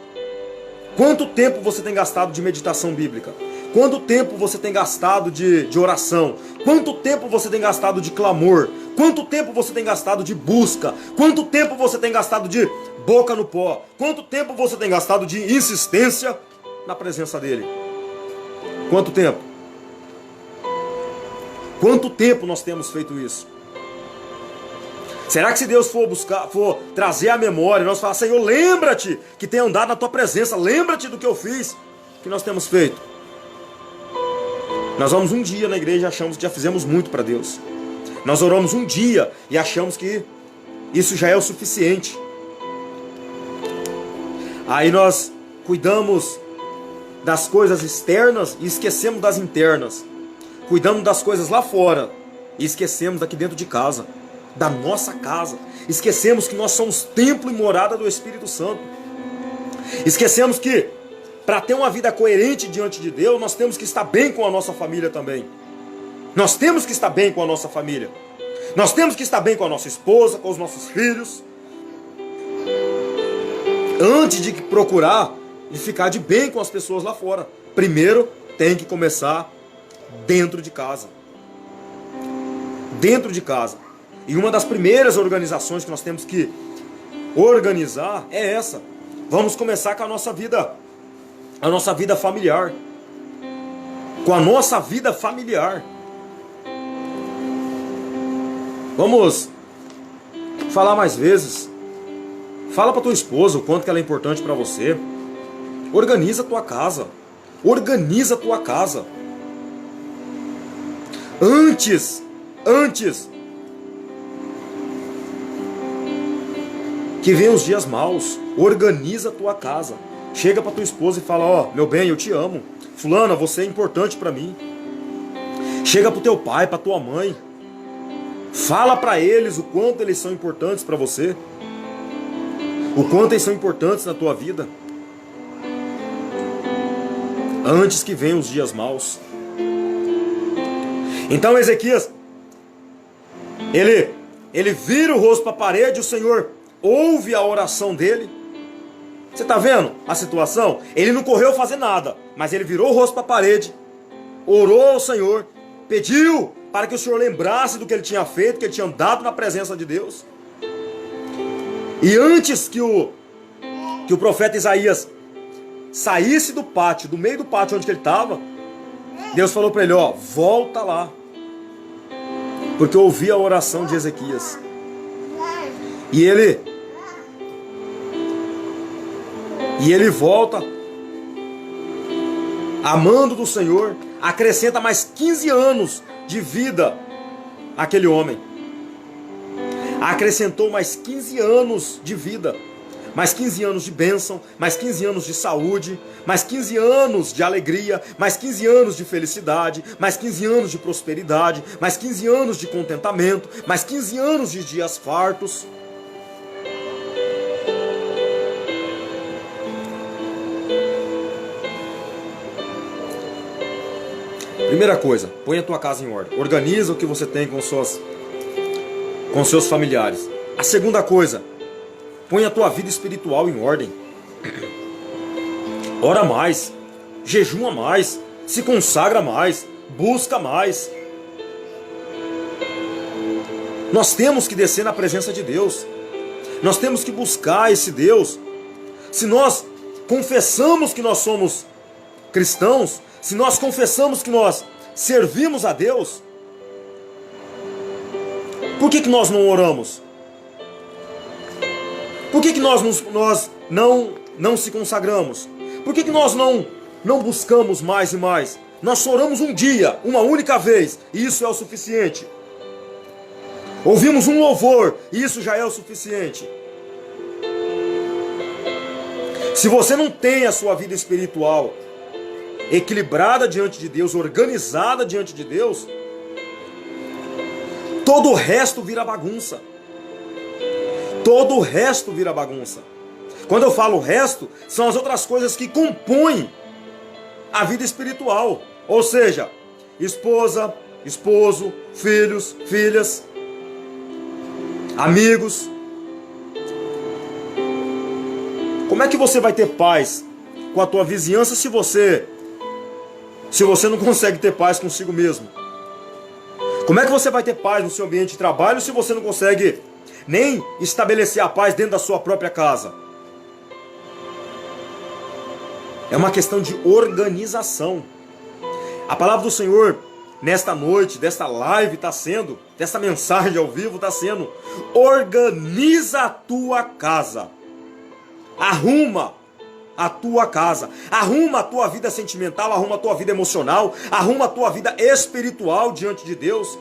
quanto tempo você tem gastado de meditação bíblica? Quanto tempo você tem gastado de oração? Quanto tempo você tem gastado de clamor? Quanto tempo você tem gastado de busca? Quanto tempo você tem gastado de boca no pó? Quanto tempo você tem gastado de insistência na presença dele? Quanto tempo? Quanto tempo nós temos feito isso? Será que se Deus for trazer a memória, nós falar: Senhor, lembra-te que tem andado na tua presença, lembra-te do que eu fiz, que nós temos feito? Nós vamos um dia na igreja e achamos que já fizemos muito para Deus. Nós oramos um dia e achamos que isso já é o suficiente. Aí nós cuidamos das coisas externas e esquecemos das internas. Cuidamos das coisas lá fora e esquecemos daqui dentro de casa, da nossa casa. Esquecemos que nós somos templo e morada do Espírito Santo. Esquecemos que para ter uma vida coerente diante de Deus, nós temos que estar bem com a nossa família também. Nós temos que estar bem com a nossa família. Nós temos que estar bem com a nossa esposa, com os nossos filhos. Antes de procurar e ficar de bem com as pessoas lá fora, primeiro tem que começar dentro de casa. Dentro de casa. E uma das primeiras organizações que nós temos que organizar é essa. Vamos começar com a nossa vida familiar. Com a nossa vida familiar. Vamos falar mais vezes. Fala para tua esposa o quanto que ela é importante para você. Organiza a tua casa. Organiza a tua casa. Antes que venham os dias maus, organiza a tua casa. Chega para tua esposa e fala: ó, meu bem, eu te amo. Fulana, você é importante para mim. Chega para o teu pai, para tua mãe. Fala para eles o quanto eles são importantes para você. O quanto eles são importantes na tua vida. Antes que venham os dias maus. Então Ezequias, ele vira o rosto para a parede, o Senhor ouve a oração dele. Você está vendo a situação? Ele não correu fazer nada, mas ele virou o rosto para a parede, orou ao Senhor, pediu para que o Senhor lembrasse do que ele tinha feito, que ele tinha andado na presença de Deus. E antes que o profeta Isaías saísse do pátio, do meio do pátio onde ele estava, Deus falou para ele: ó, volta lá. Porque eu ouvi a oração de Ezequias. E ele volta, amando do Senhor, acrescenta mais 15 anos de vida àquele homem. Acrescentou mais 15 anos de vida, mais 15 anos de bênção, mais 15 anos de saúde, mais 15 anos de alegria, mais 15 anos de felicidade, mais 15 anos de prosperidade, mais 15 anos de contentamento, mais 15 anos de dias fartos. Primeira coisa, põe a tua casa em ordem. Organiza o que você tem com seus familiares. A segunda coisa, põe a tua vida espiritual em ordem. Ora mais, jejuma mais, se consagra mais, busca mais. Nós temos que descer na presença de Deus. Nós temos que buscar esse Deus. Se nós confessamos que nós somos cristãos, se nós confessamos que nós servimos a Deus, por que nós não oramos? Por que nós não se consagramos? Por que nós não buscamos mais e mais? Nós oramos um dia, uma única vez, e isso é o suficiente. Ouvimos um louvor, e isso já é o suficiente. Se você não tem a sua vida espiritual equilibrada diante de Deus, organizada diante de Deus, todo o resto vira bagunça. Todo o resto vira bagunça. Quando eu falo o resto, são as outras coisas que compõem a vida espiritual. Ou seja, esposa, esposo, filhos, filhas, amigos. Como é que você vai ter paz com a tua vizinhança se você não consegue ter paz consigo mesmo? Como é que você vai ter paz no seu ambiente de trabalho se você não consegue nem estabelecer a paz dentro da sua própria casa? É uma questão de organização. A palavra do Senhor nesta noite, desta live desta mensagem ao vivo está sendo: organiza a tua casa. Arruma a tua casa, arruma a tua vida sentimental, arruma a tua vida emocional, arruma a tua vida espiritual diante de Deus.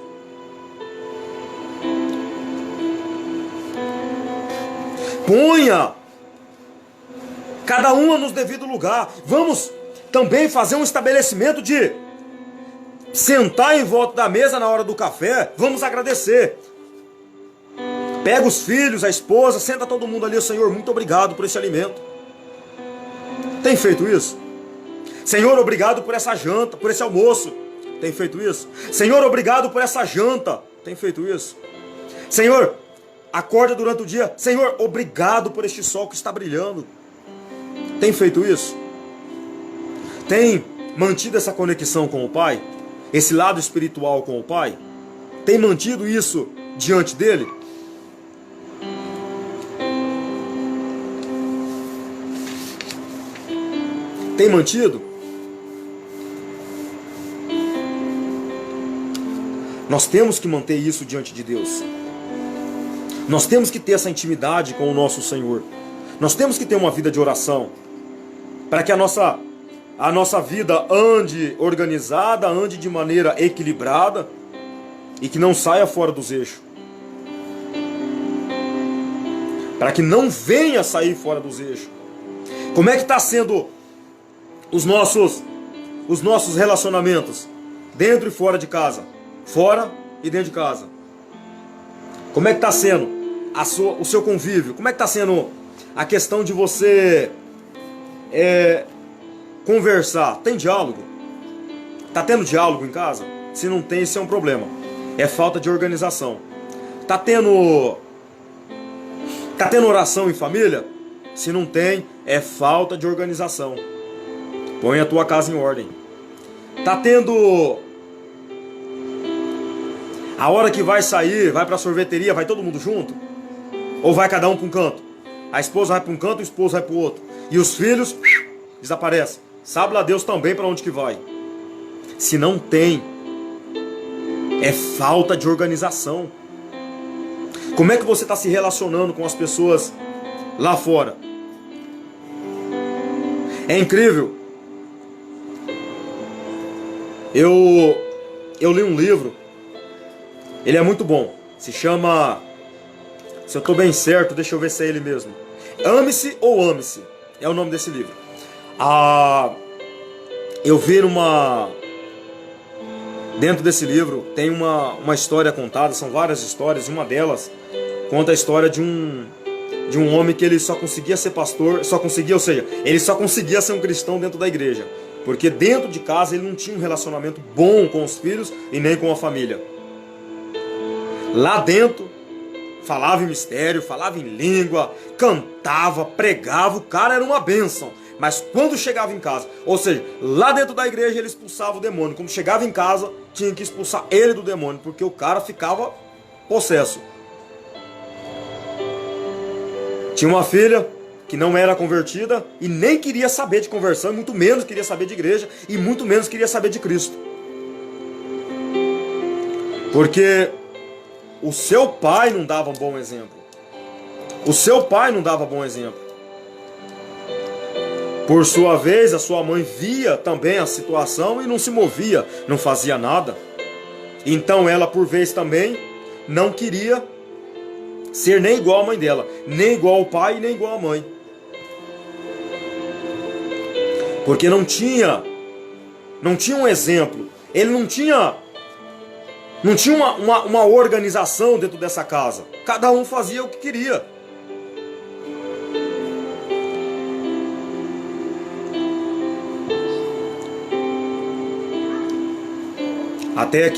Ponha cada uma no devido lugar. Vamos também fazer um estabelecimento de sentar em volta da mesa na hora do café. Vamos agradecer. Pega os filhos, a esposa, senta todo mundo ali. Senhor, muito obrigado por esse alimento. Tem feito isso? Senhor, obrigado por essa janta, por esse almoço. Tem feito isso? Senhor, obrigado por essa janta. Tem feito isso? Senhor, acorda durante o dia. Senhor, obrigado por este sol que está brilhando. Tem feito isso? Tem mantido essa conexão com o Pai? Esse lado espiritual com o Pai? Tem mantido isso diante dele? Tem mantido? Nós temos que manter isso diante de Deus. Nós temos que ter essa intimidade com o nosso Senhor. Nós temos que ter uma vida de oração, para que a nossa vida ande organizada, ande de maneira equilibrada e que não saia fora dos eixos. Para que não venha sair fora dos eixos. Como é que está sendo os nossos relacionamentos dentro e fora de casa? Fora e dentro de casa. Como é que está sendo o seu convívio? Como é que está sendo a questão de você conversar? Tem diálogo? Está tendo diálogo em casa? Se não tem, isso é um problema. É falta de organização. Está tendo oração em família? Se não tem, é falta de organização. Põe a tua casa em ordem. Está tendo... A hora que vai sair, vai para a sorveteria, vai todo mundo junto? Ou vai cada um para um canto? A esposa vai para um canto, o esposo vai para o outro. E os filhos desaparecem. Sabe lá Deus também para onde que vai. Se não tem É falta de organização. Como é que você está se relacionando com as pessoas lá fora? É incrível. Eu li um livro. Ele é muito bom. Se chama... Se eu estou bem certo, deixa eu ver se é ele mesmo. Ame-se ou Ame-se. É o nome desse livro. Eu vi dentro desse livro tem uma história contada. São várias histórias. E uma delas conta a história de um homem que ele só conseguia ser pastor. Ele só conseguia ser um cristão dentro da igreja. Porque dentro de casa ele não tinha um relacionamento bom com os filhos e nem com a família. Lá dentro, falava em mistério, falava em língua, cantava, pregava, o cara era uma bênção. Mas quando chegava em casa, ou seja, lá dentro da igreja ele expulsava o demônio. Quando chegava em casa, tinha que expulsar ele do demônio, porque o cara ficava possesso. Tinha uma filha que não era convertida e nem queria saber de conversão, muito menos queria saber de igreja e muito menos queria saber de Cristo. Porque o seu pai não dava um bom exemplo. O seu pai não dava bom exemplo. Por sua vez, a sua mãe via também a situação e não se movia, não fazia nada. Então ela, por vez também, não queria ser nem igual a mãe dela, nem igual ao pai, nem igual à mãe. Porque não tinha um exemplo. Ele não tinha uma organização dentro dessa casa. Cada um fazia o que queria. Até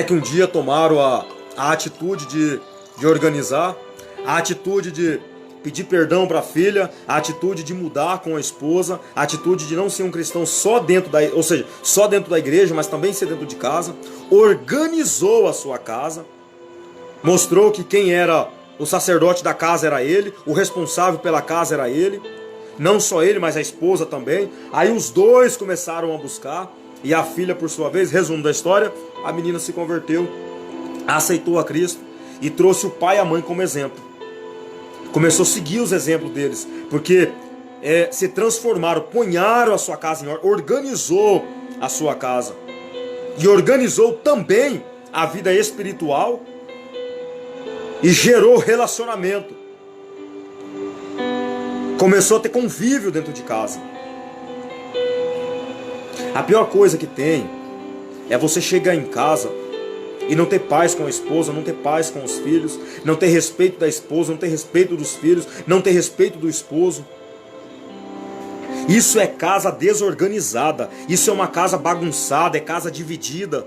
que um dia tomaram a atitude de organizar, a atitude de pedir perdão para a filha, a atitude de mudar com a esposa, a atitude de não ser um cristão só dentro da igreja, mas também ser dentro de casa. Organizou a sua casa, mostrou que quem era o sacerdote da casa era ele, o responsável pela casa era ele, não só ele, mas a esposa também. Aí os dois começaram a buscar, e a filha, por sua vez, resumo da história, a menina se converteu, aceitou a Cristo e trouxe o pai e a mãe como exemplo. Começou a seguir os exemplos deles, porque se transformaram, ponharam a sua casa em ordem, organizou a sua casa e organizou também a vida espiritual e gerou relacionamento. Começou a ter convívio dentro de casa. A pior coisa que tem é você chegar em casa e não ter paz com a esposa, não ter paz com os filhos, não ter respeito da esposa, não ter respeito dos filhos, não ter respeito do esposo. Isso é casa desorganizada, isso é uma casa bagunçada, é casa dividida.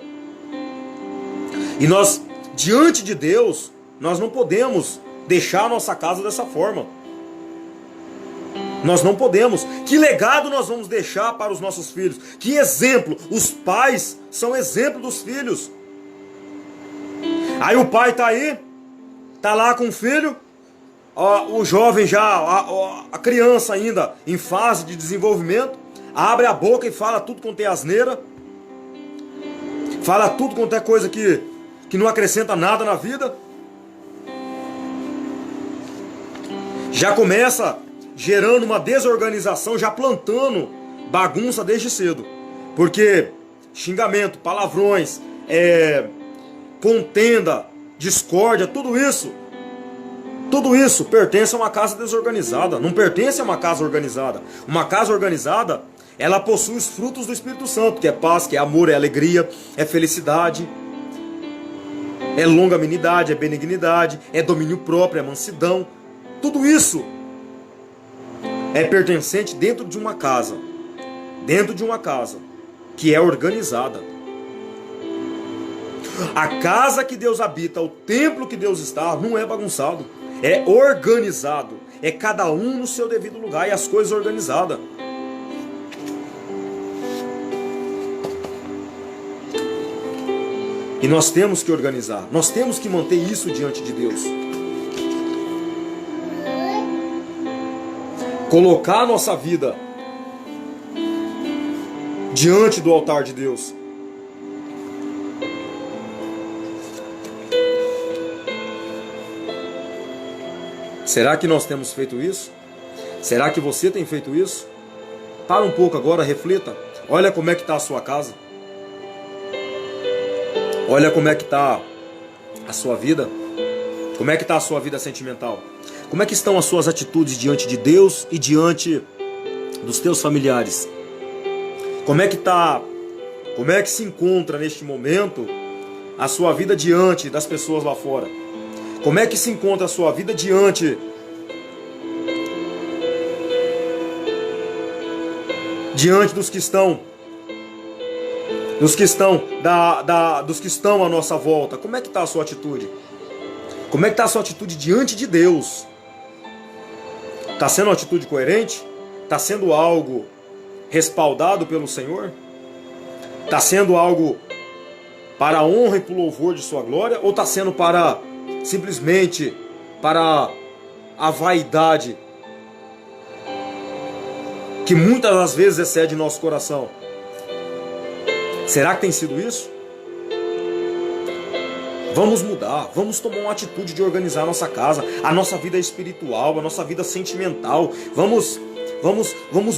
E nós, diante de Deus, nós não podemos deixar a nossa casa dessa forma. Nós não podemos. Que legado nós vamos deixar para os nossos filhos? Que exemplo? Os pais são exemplo dos filhos. Aí o pai tá aí, tá lá com o filho, o jovem já, a criança ainda em fase de desenvolvimento, abre a boca e fala tudo quanto é asneira, fala tudo quanto é coisa que não acrescenta nada na vida. Já começa gerando uma desorganização, já plantando bagunça desde cedo. Porque xingamento, palavrões, contenda, discórdia, tudo isso pertence a uma casa desorganizada, não pertence a uma casa organizada. Uma casa organizada, ela possui os frutos do Espírito Santo, que é paz, que é amor, é alegria, é felicidade, é longanimidade, é benignidade, é domínio próprio, é mansidão. Tudo isso é pertencente dentro de uma casa que é organizada. A casa que Deus habita, o templo que Deus está, não é bagunçado, é organizado, é cada um no seu devido lugar e as coisas organizadas. E nós temos que organizar, nós temos que manter isso diante de Deus. Colocar a nossa vida diante do altar de Deus. Será que nós temos feito isso? Será que você tem feito isso? Para um pouco agora, reflita. Olha como é que está a sua casa. Olha como é que está a sua vida. Como é que está a sua vida sentimental? Como é que estão as suas atitudes diante de Deus e diante dos teus familiares? Como é que se encontra neste momento a sua vida diante das pessoas lá fora? Como é que se encontra a sua vida diante dos que estão à nossa volta? Como é que está a sua atitude? Como é que está a sua atitude diante de Deus? Está sendo uma atitude coerente? Está sendo algo respaldado pelo Senhor? Está sendo algo para a honra e para o louvor de sua glória? Ou está sendo simplesmente para a vaidade que muitas das vezes excede nosso coração? Será que tem sido isso? Vamos mudar, vamos tomar uma atitude de organizar a nossa casa, a nossa vida espiritual, a nossa vida sentimental. Vamos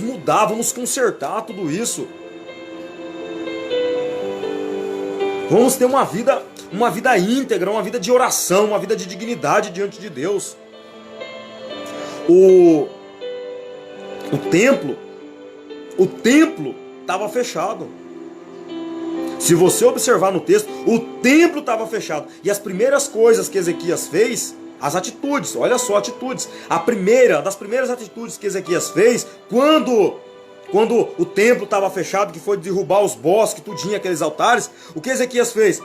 mudar, vamos consertar tudo isso. Vamos ter uma vida íntegra, uma vida de oração, uma vida de dignidade diante de Deus. O templo estava fechado. Se você observar no texto, o templo estava fechado. E as primeiras coisas que Ezequias fez, as atitudes, olha só, atitudes. Das primeiras atitudes que Ezequias fez, quando o templo estava fechado, que foi derrubar os bosques, tudinho, aqueles altares, o que Ezequias fez?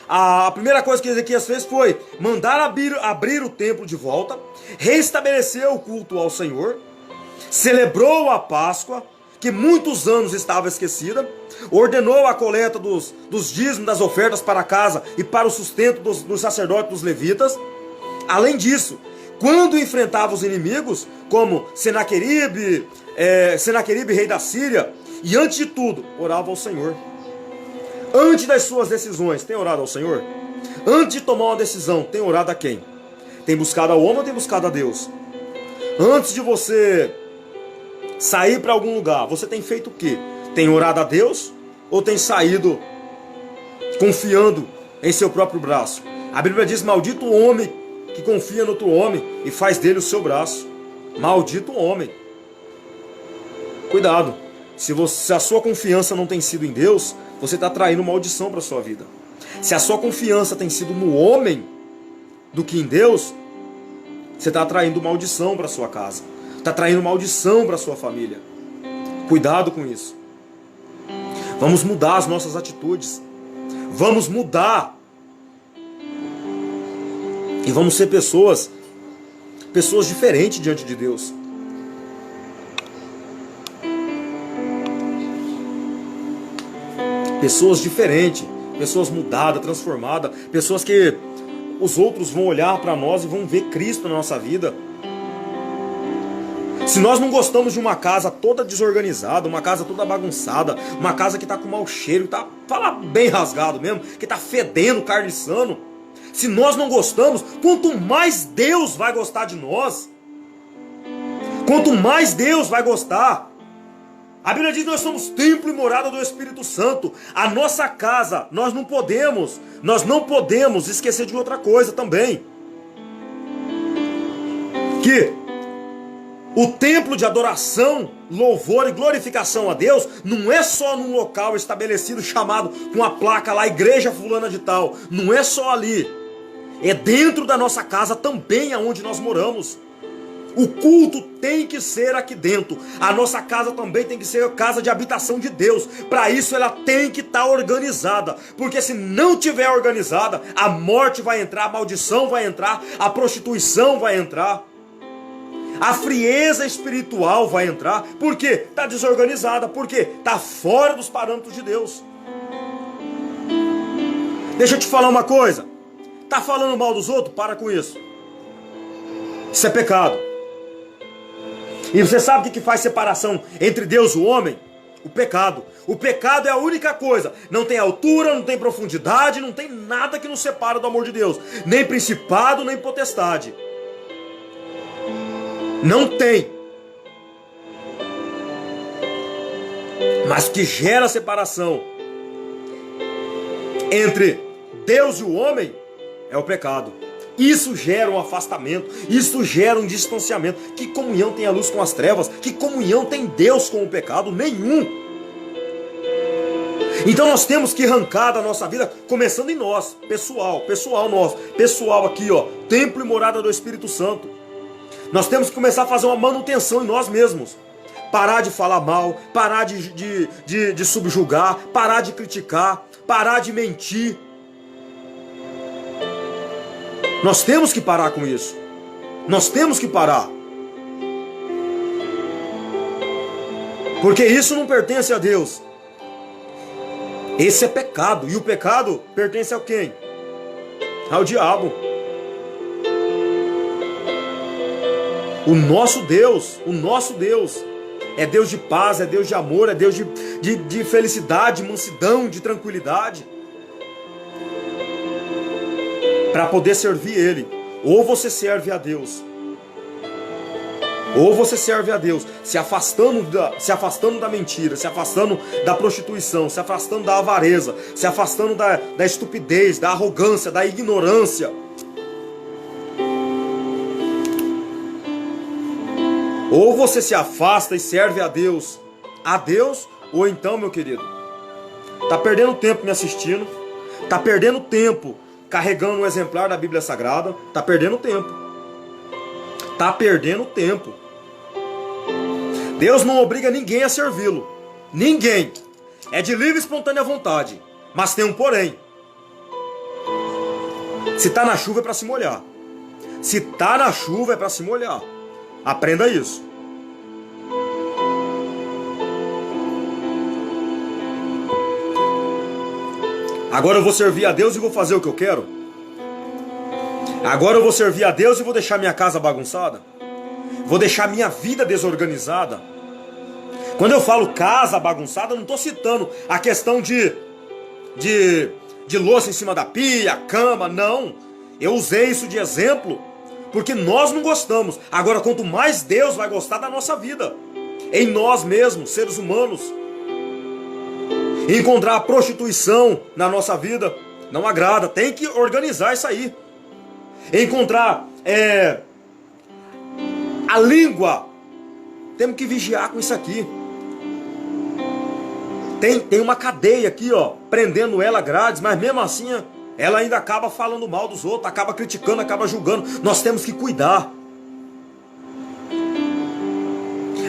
A primeira coisa que Ezequias fez foi mandar abrir o templo de volta, restabelecer o culto ao Senhor, celebrou a Páscoa, que muitos anos estava esquecida, ordenou a coleta dos dízimos, das ofertas para a casa e para o sustento dos sacerdotes, dos levitas. Além disso, quando enfrentava os inimigos, como Senaqueribe, rei da Síria, e antes de tudo, orava ao Senhor. Antes das suas decisões, tem orado ao Senhor? Antes de tomar uma decisão, tem orado a quem? Tem buscado ao homem ou tem buscado a Deus? Antes de você sair para algum lugar, você tem feito o quê? Tem orado a Deus ou tem saído confiando em seu próprio braço? A Bíblia diz: maldito o homem que confia no outro homem e faz dele o seu braço. Maldito o homem. Cuidado, se a sua confiança não tem sido em Deus, você está traindo maldição para a sua vida. Se a sua confiança tem sido no homem do que em Deus, você está traindo maldição para a sua casa. Está traindo maldição para a sua família. Cuidado com isso. Vamos mudar as nossas atitudes. Vamos mudar. E vamos ser pessoas diferentes diante de Deus. Pessoas diferentes, pessoas mudadas, transformadas, pessoas que os outros vão olhar para nós e vão ver Cristo na nossa vida. Se nós não gostamos de uma casa toda desorganizada, uma casa toda bagunçada, uma casa que está com mau cheiro, que está, fala bem rasgado mesmo, que está fedendo, carniçando, se nós não gostamos, quanto mais Deus vai gostar de nós. Quanto mais Deus vai gostar. A Bíblia diz que nós somos templo e morada do Espírito Santo. A nossa casa, nós não podemos esquecer de outra coisa também. Que o templo de adoração, louvor e glorificação a Deus não é só num local estabelecido chamado com a placa lá, igreja fulana de tal. Não é só ali. É dentro da nossa casa também aonde nós moramos. O culto tem que ser aqui dentro. A nossa casa também tem que ser a casa de habitação de Deus. Para isso ela tem que estar organizada. Porque se não tiver organizada, a morte vai entrar, a maldição vai entrar, a prostituição vai entrar, a frieza espiritual vai entrar. Por quê? Está desorganizada. Por quê? Está fora dos parâmetros de Deus. Deixa eu te falar uma coisa. Está falando mal dos outros? Para com isso. Isso é pecado. E você sabe o que faz separação entre Deus e o homem? O pecado. O pecado é a única coisa. Não tem altura, não tem profundidade, não tem nada que nos separa do amor de Deus. Nem principado, nem potestade. Não tem. Mas que gera separação entre Deus e o homem é o pecado. Isso gera um afastamento, isso gera um distanciamento. Que comunhão tem a luz com as trevas? Que comunhão tem Deus com o pecado? Nenhum. Então nós temos que arrancar da nossa vida, começando em nós, pessoal nosso, pessoal aqui, ó, templo e morada do Espírito Santo. Nós temos que começar a fazer uma manutenção em nós mesmos. Parar de falar mal, parar de subjugar, parar de criticar, parar de mentir. Nós temos que parar com isso. Nós temos que parar. Porque isso não pertence a Deus. Esse é pecado. E o pecado pertence a quem? Ao diabo. O nosso Deus é Deus de paz, é Deus de amor, é Deus de felicidade, mansidão, de tranquilidade. Para poder servir Ele, ou você serve a Deus, ou você serve a Deus, se afastando da mentira, se afastando da prostituição, se afastando da avareza, se afastando da estupidez, da arrogância, da ignorância. Ou você se afasta e serve a Deus, ou então, meu querido, tá perdendo tempo me assistindo, tá perdendo tempo carregando um exemplar da Bíblia Sagrada, tá perdendo tempo. Tá perdendo tempo. Deus não obriga ninguém a servi-lo. Ninguém. É de livre e espontânea vontade. Mas tem um porém. Se tá na chuva é para se molhar. Se tá na chuva é para se molhar. Aprenda isso. Agora eu vou servir a Deus e vou fazer o que eu quero? Agora eu vou servir a Deus e vou deixar minha casa bagunçada? Vou deixar minha vida desorganizada? Quando eu falo casa bagunçada, eu não estou citando a questão de louça em cima da pia, cama, não. Eu usei isso de exemplo porque nós não gostamos. Agora, quanto mais Deus vai gostar da nossa vida, em nós mesmos, seres humanos. Encontrar a prostituição na nossa vida não agrada, tem que organizar isso aí. Encontrar a língua, temos que vigiar com isso aqui. Tem uma cadeia aqui, ó, prendendo ela grades, mas mesmo assim ela ainda acaba falando mal dos outros, acaba criticando, acaba julgando. Nós temos que cuidar.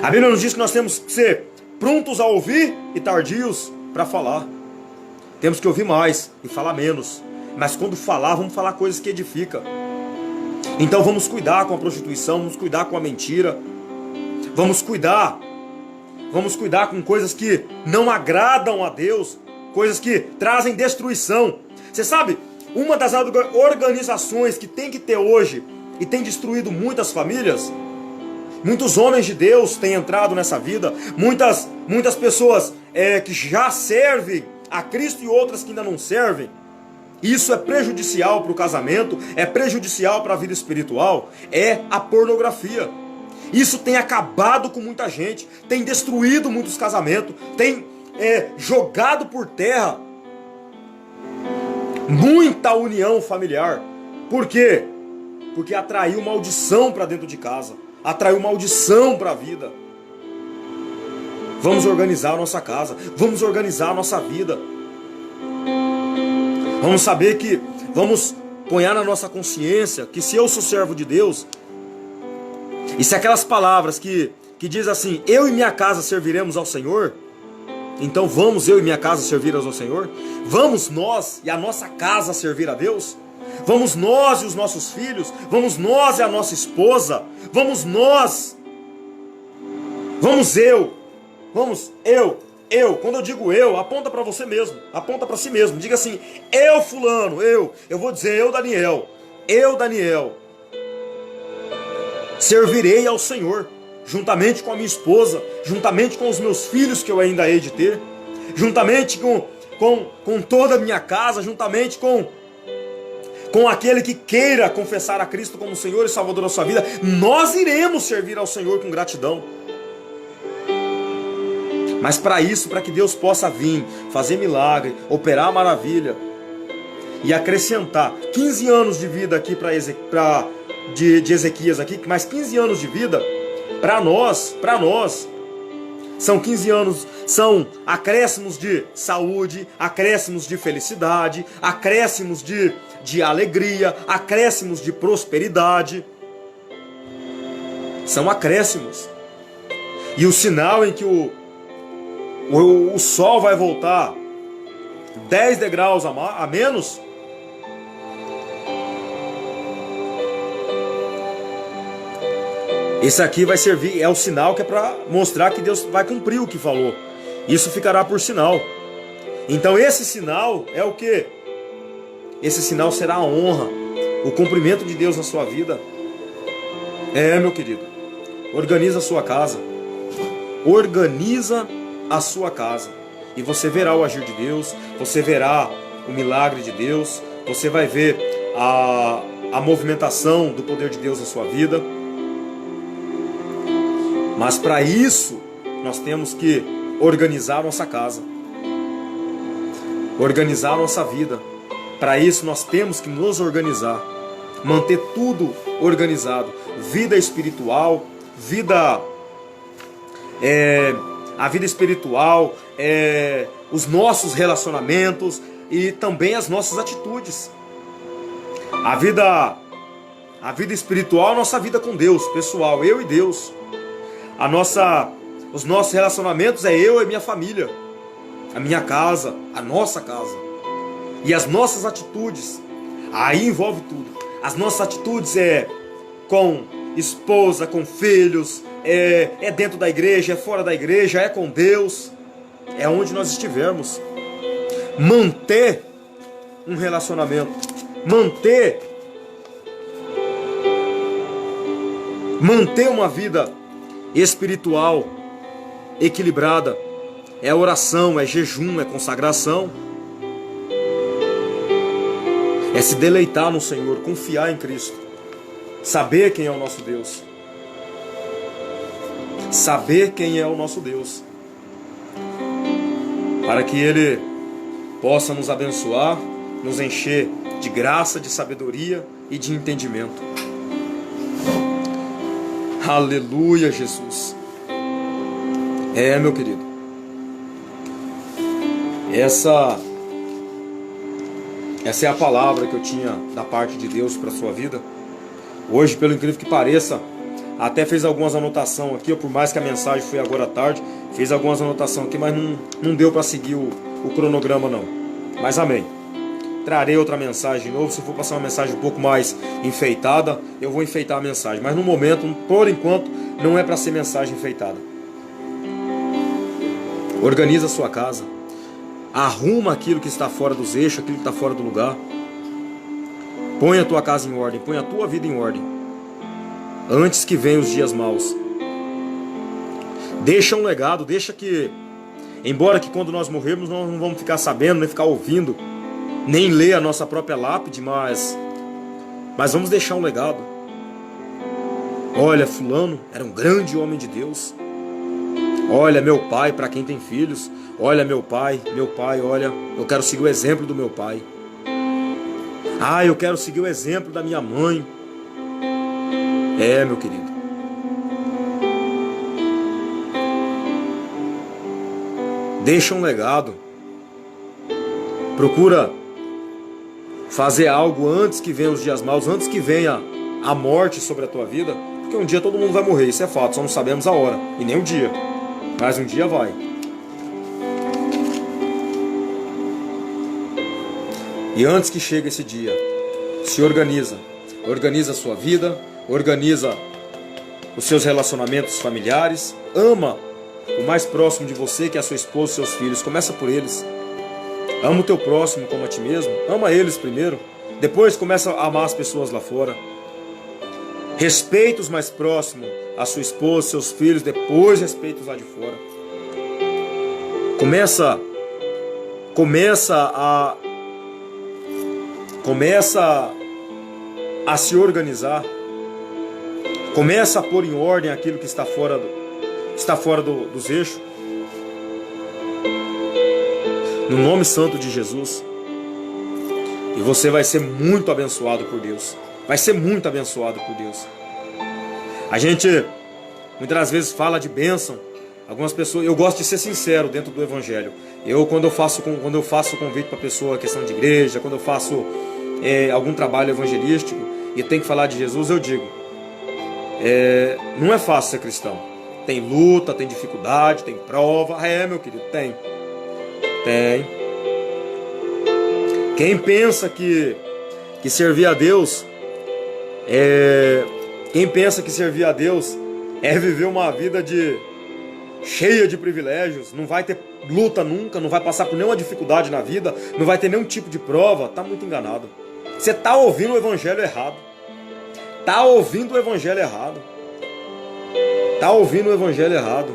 A Bíblia nos diz que nós temos que ser prontos a ouvir e tardios para falar. Temos que ouvir mais e falar menos. Mas quando falar, vamos falar coisas que edificam. Então vamos cuidar com a prostituição, vamos cuidar com a mentira. Vamos cuidar com coisas que não agradam a Deus, coisas que trazem destruição. Você sabe, uma das organizações que tem que ter hoje e tem destruído muitas famílias, muitos homens de Deus têm entrado nessa vida, muitas pessoas que já servem a Cristo e outras que ainda não servem. Isso é prejudicial para o casamento, é prejudicial para a vida espiritual, é a pornografia. Isso tem acabado com muita gente, tem destruído muitos casamentos, tem jogado por terra muita união familiar. Por quê? Porque atraiu maldição para dentro de casa, atraiu maldição para a vida. Vamos organizar a nossa casa, vamos organizar a nossa vida. Vamos saber que, vamos pôr na nossa consciência que se eu sou servo de Deus, e se aquelas palavras que diz assim, eu e minha casa serviremos ao Senhor, então vamos eu e minha casa servir ao Senhor? Vamos nós e a nossa casa servir a Deus? Vamos nós e os nossos filhos? Vamos nós e a nossa esposa? Vamos nós? Vamos eu? Vamos eu? Quando eu digo eu, aponta para você mesmo, aponta para si mesmo, diga assim, eu fulano, eu vou dizer eu Daniel, servirei ao Senhor, juntamente com a minha esposa, juntamente com os meus filhos que eu ainda hei de ter, juntamente com toda a minha casa, juntamente com aquele que queira confessar a Cristo como Senhor e Salvador da sua vida, nós iremos servir ao Senhor com gratidão. Mas para isso, para que Deus possa vir, fazer milagre, operar a maravilha e acrescentar 15 anos de vida aqui de Ezequias aqui, mais 15 anos de vida, para nós, são 15 anos, são acréscimos de saúde, acréscimos de felicidade, acréscimos de alegria, acréscimos de prosperidade. São acréscimos. E o sinal em que o sol vai voltar 10 degraus a menos, esse aqui vai servir, é o sinal que é para mostrar que Deus vai cumprir o que falou. Isso ficará por sinal. Então esse sinal é o que? Esse sinal será a honra, o cumprimento de Deus na sua vida. Meu querido, organiza a sua casa. Organiza a sua casa. E você verá o agir de Deus, você verá o milagre de Deus, você vai ver a movimentação do poder de Deus na sua vida. Mas para isso, nós temos que organizar nossa casa, organizar nossa vida. Para isso, nós temos que nos organizar, manter tudo organizado. Vida espiritual, a vida espiritual, os nossos relacionamentos e também as nossas atitudes. A vida espiritual, a nossa vida com Deus, pessoal, eu e Deus. Os nossos relacionamentos é eu e minha família, a minha casa, a nossa casa. E as nossas atitudes, aí envolve tudo. As nossas atitudes é com esposa, com filhos, é dentro da igreja, é fora da igreja, é com Deus, é onde nós estivermos. Manter um relacionamento, manter uma vida espiritual equilibrada, é oração, é jejum, é consagração, é se deleitar no Senhor, confiar em Cristo, saber quem é o nosso Deus, saber quem é o nosso Deus, para que Ele possa nos abençoar, nos encher de graça, de sabedoria e de entendimento. Aleluia, Jesus. Meu querido, essa é a palavra que eu tinha da parte de Deus para a sua vida. Hoje, pelo incrível que pareça, até fez algumas anotações aqui, por mais que a mensagem foi agora à tarde, fez algumas anotações aqui, mas não deu para seguir o cronograma não. Mas amém. Trarei outra mensagem de novo. Se for passar uma mensagem um pouco mais enfeitada, eu vou enfeitar a mensagem. Mas no momento, por enquanto, não é para ser mensagem enfeitada. Organiza a sua casa. Arruma aquilo que está fora dos eixos, aquilo que está fora do lugar. Põe a tua casa em ordem, põe a tua vida em ordem, antes que venham os dias maus. Deixa um legado, deixa que, embora que quando nós morrermos nós não vamos ficar sabendo, nem ficar ouvindo, nem ler a nossa própria lápide, mas vamos deixar um legado. Olha, fulano era um grande homem de Deus. Olha, meu pai, para quem tem filhos, olha, meu pai, olha, eu quero seguir o exemplo do meu pai. Eu quero seguir o exemplo da minha mãe. Meu querido. Deixa um legado. Procura fazer algo antes que venham os dias maus, antes que venha a morte sobre a tua vida, porque um dia todo mundo vai morrer, isso é fato, só não sabemos a hora e nem o dia, mas um dia vai. E antes que chegue esse dia, se organiza a sua vida, organiza os seus relacionamentos familiares, ama o mais próximo de você, que é a sua esposa e seus filhos, começa por eles. Ama o teu próximo como a ti mesmo, ama eles primeiro, depois começa a amar as pessoas lá fora. Respeita os mais próximos a sua esposa, seus filhos, depois respeita os lá de fora. Começa a se organizar. Começa a pôr em ordem aquilo que está fora dos eixos. No nome santo de Jesus. E você vai ser muito abençoado por Deus. Vai ser muito abençoado por Deus. A gente muitas vezes fala de bênção. Algumas pessoas, eu gosto de ser sincero dentro do evangelho. Quando eu faço convite para pessoa, questão de igreja, quando eu faço algum trabalho evangelístico e tem que falar de Jesus, eu digo, não é fácil ser cristão. Tem luta, tem dificuldade, tem prova. Meu querido, tem. Quem pensa que servir a Deus é viver uma vida cheia de privilégios, não vai ter luta nunca, não vai passar por nenhuma dificuldade na vida, não vai ter nenhum tipo de prova, está muito enganado. Você está ouvindo o evangelho errado. Está ouvindo o evangelho errado.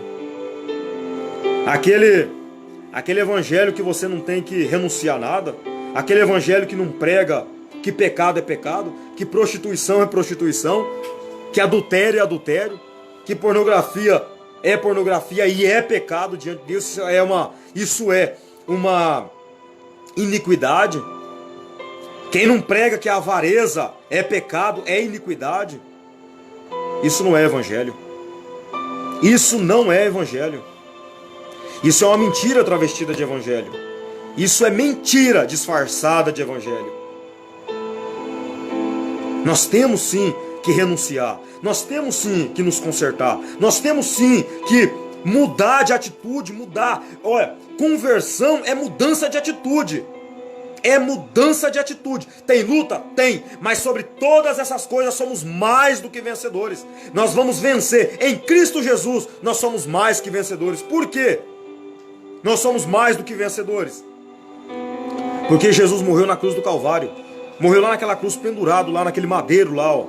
Aquele evangelho que você não tem que renunciar a nada, aquele evangelho que não prega que pecado é pecado, que prostituição é prostituição, que adultério é adultério, que pornografia é pornografia e é pecado diante de Deus, isso é uma iniquidade. Quem não prega que a avareza é pecado, é iniquidade, isso não é evangelho. Isso não é evangelho. Isso é uma mentira travestida de evangelho. Isso é mentira disfarçada de evangelho. Nós temos sim que renunciar. Nós temos sim que nos consertar. Nós temos sim que mudar de atitude, mudar. Olha, conversão é mudança de atitude. É mudança de atitude. Tem luta? Tem. Mas sobre todas essas coisas somos mais do que vencedores. Nós vamos vencer. Em Cristo Jesus nós somos mais que vencedores. Por quê? Nós somos mais do que vencedores. Porque Jesus morreu na cruz do Calvário. Morreu lá naquela cruz, pendurado lá naquele madeiro lá, ó.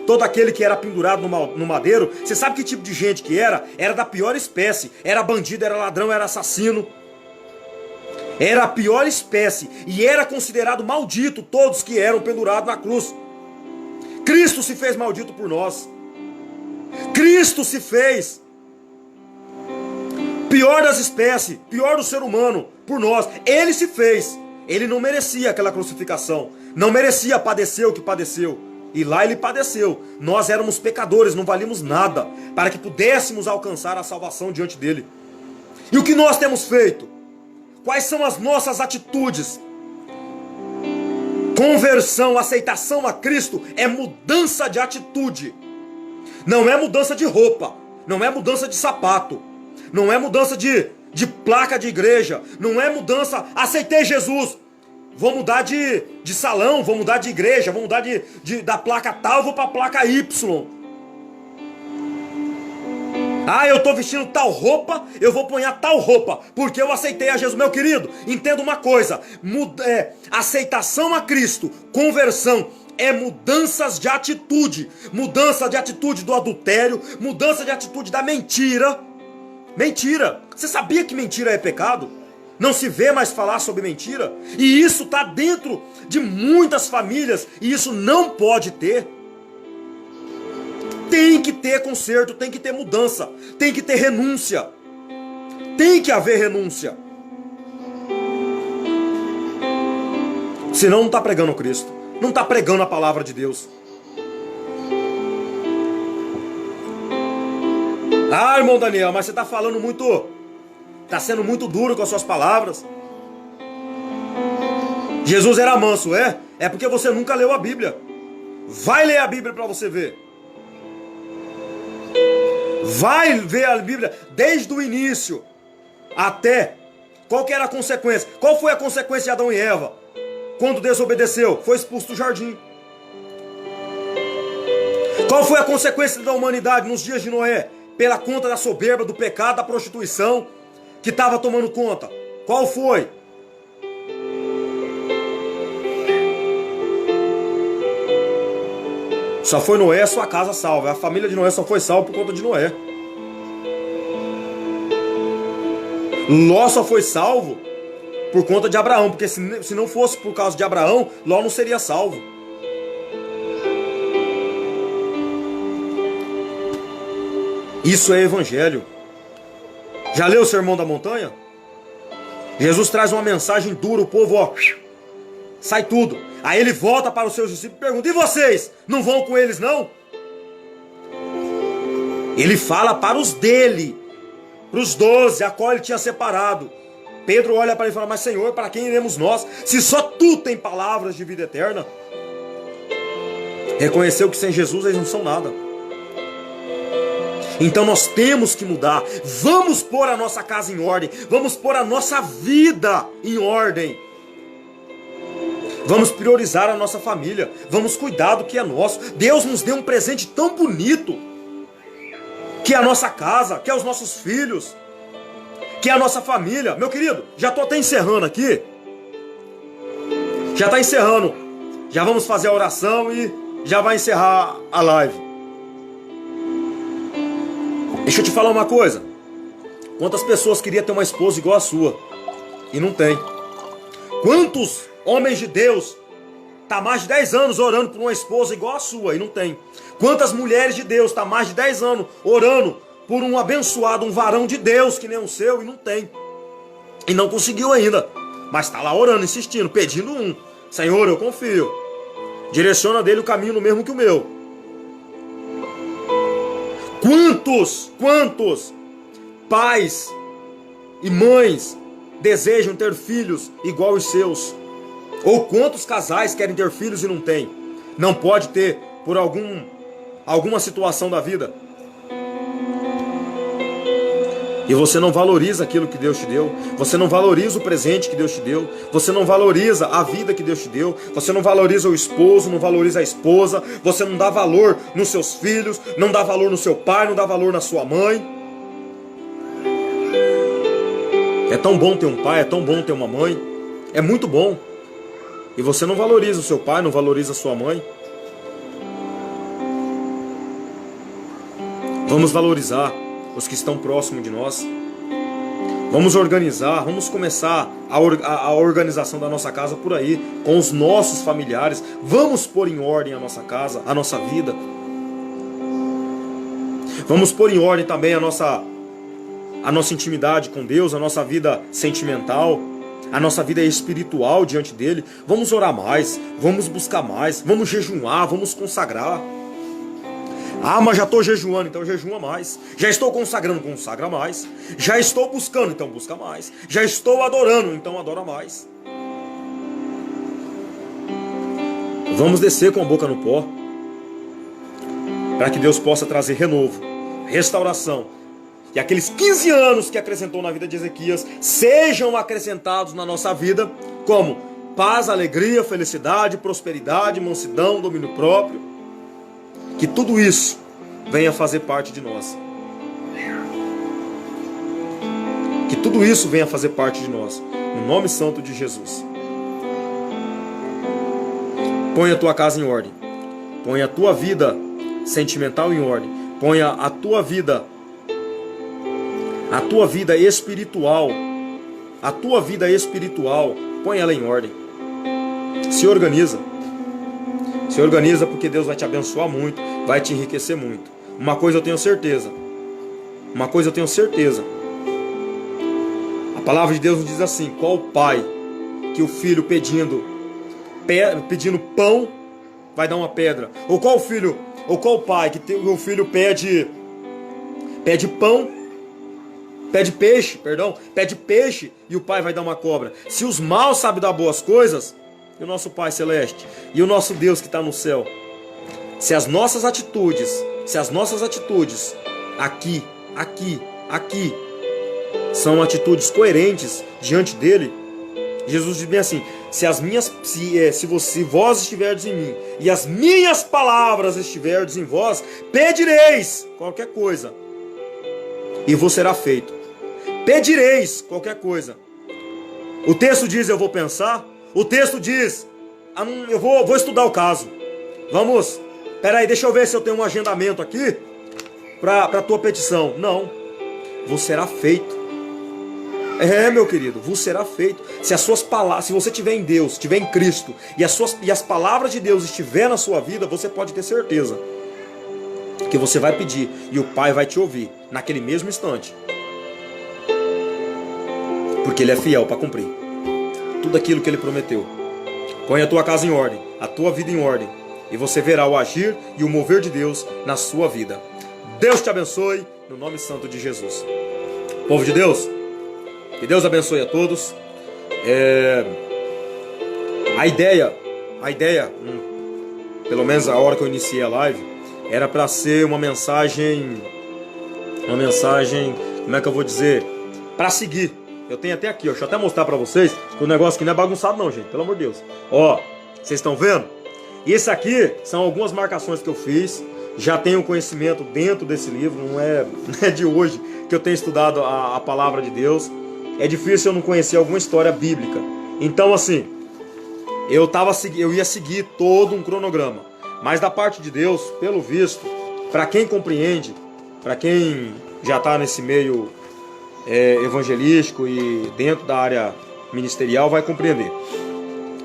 Todo aquele que era pendurado no madeiro, você sabe que tipo de gente que era? Era da pior espécie. Era bandido, era ladrão, era assassino. Era a pior espécie. E era considerado maldito todos que eram pendurados na cruz. Cristo se fez maldito por nós. Cristo se fez pior das espécies, pior do ser humano, por nós. Ele se fez. Ele não merecia aquela crucificação. Não merecia padecer o que padeceu. E lá ele padeceu. Nós éramos pecadores, não valíamos nada, para que pudéssemos alcançar a salvação diante dele. E o que nós temos feito? Quais são as nossas atitudes? Conversão, aceitação a Cristo é mudança de atitude. Não é mudança de roupa. Não é mudança de sapato. Não é mudança de placa de igreja. Não é mudança, aceitei Jesus, vou mudar de salão, vou mudar de igreja, vou mudar da placa tal, vou para a placa Y. Eu estou vestindo tal roupa, eu vou pôr tal roupa, porque eu aceitei a Jesus. Meu querido, entenda uma coisa, aceitação a Cristo, conversão, é mudanças de atitude. Mudança de atitude do adultério, mudança de atitude da mentira. Mentira, você sabia que mentira é pecado? Não se vê mais falar sobre mentira? E isso está dentro de muitas famílias, e isso não pode ter. Tem que ter conserto, tem que ter mudança, tem que ter renúncia. Tem que haver renúncia. Senão não está pregando Cristo, não está pregando a palavra de Deus. Irmão Daniel, mas você está falando muito, está sendo muito duro com as suas palavras. Jesus era manso, é? É porque você nunca leu a Bíblia. Vai ler a Bíblia para você ver. Vai ver a Bíblia desde o início até. Qual que era a consequência? Qual foi a consequência de Adão e Eva? Quando desobedeceu, foi expulso do jardim. Qual foi a consequência da humanidade nos dias de Noé? Pela conta da soberba, do pecado, da prostituição que estava tomando conta. Qual foi? Só foi Noé, sua casa salva. A família de Noé só foi salva por conta de Noé. Ló só foi salvo por conta de Abraão, porque se não fosse por causa de Abraão, Ló não seria salvo. Isso é evangelho. Já leu o Sermão da Montanha? Jesus traz uma mensagem dura, o povo, ó, sai tudo. Aí ele volta para os seus discípulos e pergunta: e vocês? Não vão com eles, não? Ele fala para os dele, para os 12, a qual ele tinha separado. Pedro olha para ele e fala: mas Senhor, para quem iremos nós, se só tu tem palavras de vida eterna? Reconheceu que sem Jesus eles não são nada. Então nós temos que mudar. Vamos pôr a nossa casa em ordem. Vamos pôr a nossa vida em ordem. Vamos priorizar a nossa família. Vamos cuidar do que é nosso. Deus nos deu um presente tão bonito, que é a nossa casa, que é os nossos filhos, que é a nossa família. Meu querido, já estou até encerrando aqui. Já está encerrando. Já vamos fazer a oração e já vai encerrar a live. Deixa eu te falar uma coisa. Quantas pessoas queriam ter uma esposa igual a sua e não tem? Quantos homens de Deus tá mais de 10 anos orando por uma esposa igual a sua e não tem? Quantas mulheres de Deus tá mais de 10 anos orando por um abençoado, um varão de Deus que nem o seu e não tem? E não conseguiu ainda, mas tá lá orando, insistindo, pedindo um. Senhor, eu confio. Direciona dele o caminho no mesmo que o meu. Quantos pais e mães desejam ter filhos igual os seus? Ou quantos casais querem ter filhos e não têm? Não pode ter por alguma situação da vida. E você não valoriza aquilo que Deus te deu. Você não valoriza o presente que Deus te deu. Você não valoriza a vida que Deus te deu. Você não valoriza o esposo, não valoriza a esposa. Você não dá valor nos seus filhos, não dá valor no seu pai, não dá valor na sua mãe. É tão bom ter um pai, é tão bom ter uma mãe. É muito bom. E você não valoriza o seu pai, não valoriza a sua mãe. Vamos valorizar os que estão próximos de nós. Vamos organizar, vamos começar a organização da nossa casa por aí, com os nossos familiares. Vamos pôr em ordem a nossa casa, a nossa vida. Vamos pôr em ordem também a nossa intimidade com Deus, a nossa vida sentimental, a nossa vida espiritual diante dele. Vamos orar mais, vamos buscar mais, vamos jejuar, vamos consagrar. Ah, mas já estou jejuando, então jejua mais. Já estou consagrando, consagra mais. Já estou buscando, então busca mais. Já estou adorando, então adora mais. Vamos descer com a boca no pó, para que Deus possa trazer renovo, restauração. E aqueles 15 anos que acrescentou na vida de Ezequias sejam acrescentados na nossa vida como paz, alegria, felicidade, prosperidade, mansidão, domínio próprio. Que tudo isso venha fazer parte de nós. Que tudo isso venha fazer parte de nós. No nome santo de Jesus. Põe a tua casa em ordem. Põe a tua vida sentimental em ordem. Põe a tua vida espiritual. A tua vida espiritual. Põe ela em ordem. Se organiza. Se organiza, porque Deus vai te abençoar muito, vai te enriquecer muito. Uma coisa eu tenho certeza. A palavra de Deus nos diz assim: qual pai que o filho pedindo pão vai dar uma pedra? Ou qual pai que o filho pede pão, pede peixe e o pai vai dar uma cobra? Se os maus sabem dar boas coisas, e o nosso Pai Celeste, e o nosso Deus que está no céu, se as nossas atitudes aqui, são atitudes coerentes diante dele, Jesus diz bem assim: se vós estiverdes em mim, e as minhas palavras estiverdes em vós, pedireis qualquer coisa, e vos será feito. Pedireis qualquer coisa. O texto diz: eu vou pensar. O texto diz: eu vou estudar o caso. Peraí, deixa eu ver se eu tenho um agendamento aqui para tua petição. Não, vos será feito. Meu querido, vos será feito. Se as suas palavras, se você estiver em Deus, estiver em Cristo, e as palavras de Deus estiver na sua vida, você pode ter certeza que você vai pedir e o Pai vai te ouvir naquele mesmo instante. Porque Ele é fiel para cumprir tudo aquilo que Ele prometeu. Põe a tua casa em ordem, a tua vida em ordem, e você verá o agir e o mover de Deus na sua vida. Deus te abençoe, no nome santo de Jesus. Povo de Deus, que Deus abençoe a todos. A ideia, pelo menos a hora que eu iniciei a live, era para ser uma mensagem, como é que eu vou dizer, para seguir. Eu tenho até aqui, ó, deixa eu até mostrar para vocês, que o negócio aqui não é bagunçado não, gente, pelo amor de Deus. Ó, vocês estão vendo? E esse aqui são algumas marcações que eu fiz. Já tenho conhecimento dentro desse livro, não é de hoje que eu tenho estudado a palavra de Deus. É difícil eu não conhecer alguma história bíblica. Então assim, eu ia seguir todo um cronograma. Mas da parte de Deus, pelo visto, para quem compreende, para quem já está nesse meio evangelístico e dentro da área ministerial, vai compreender.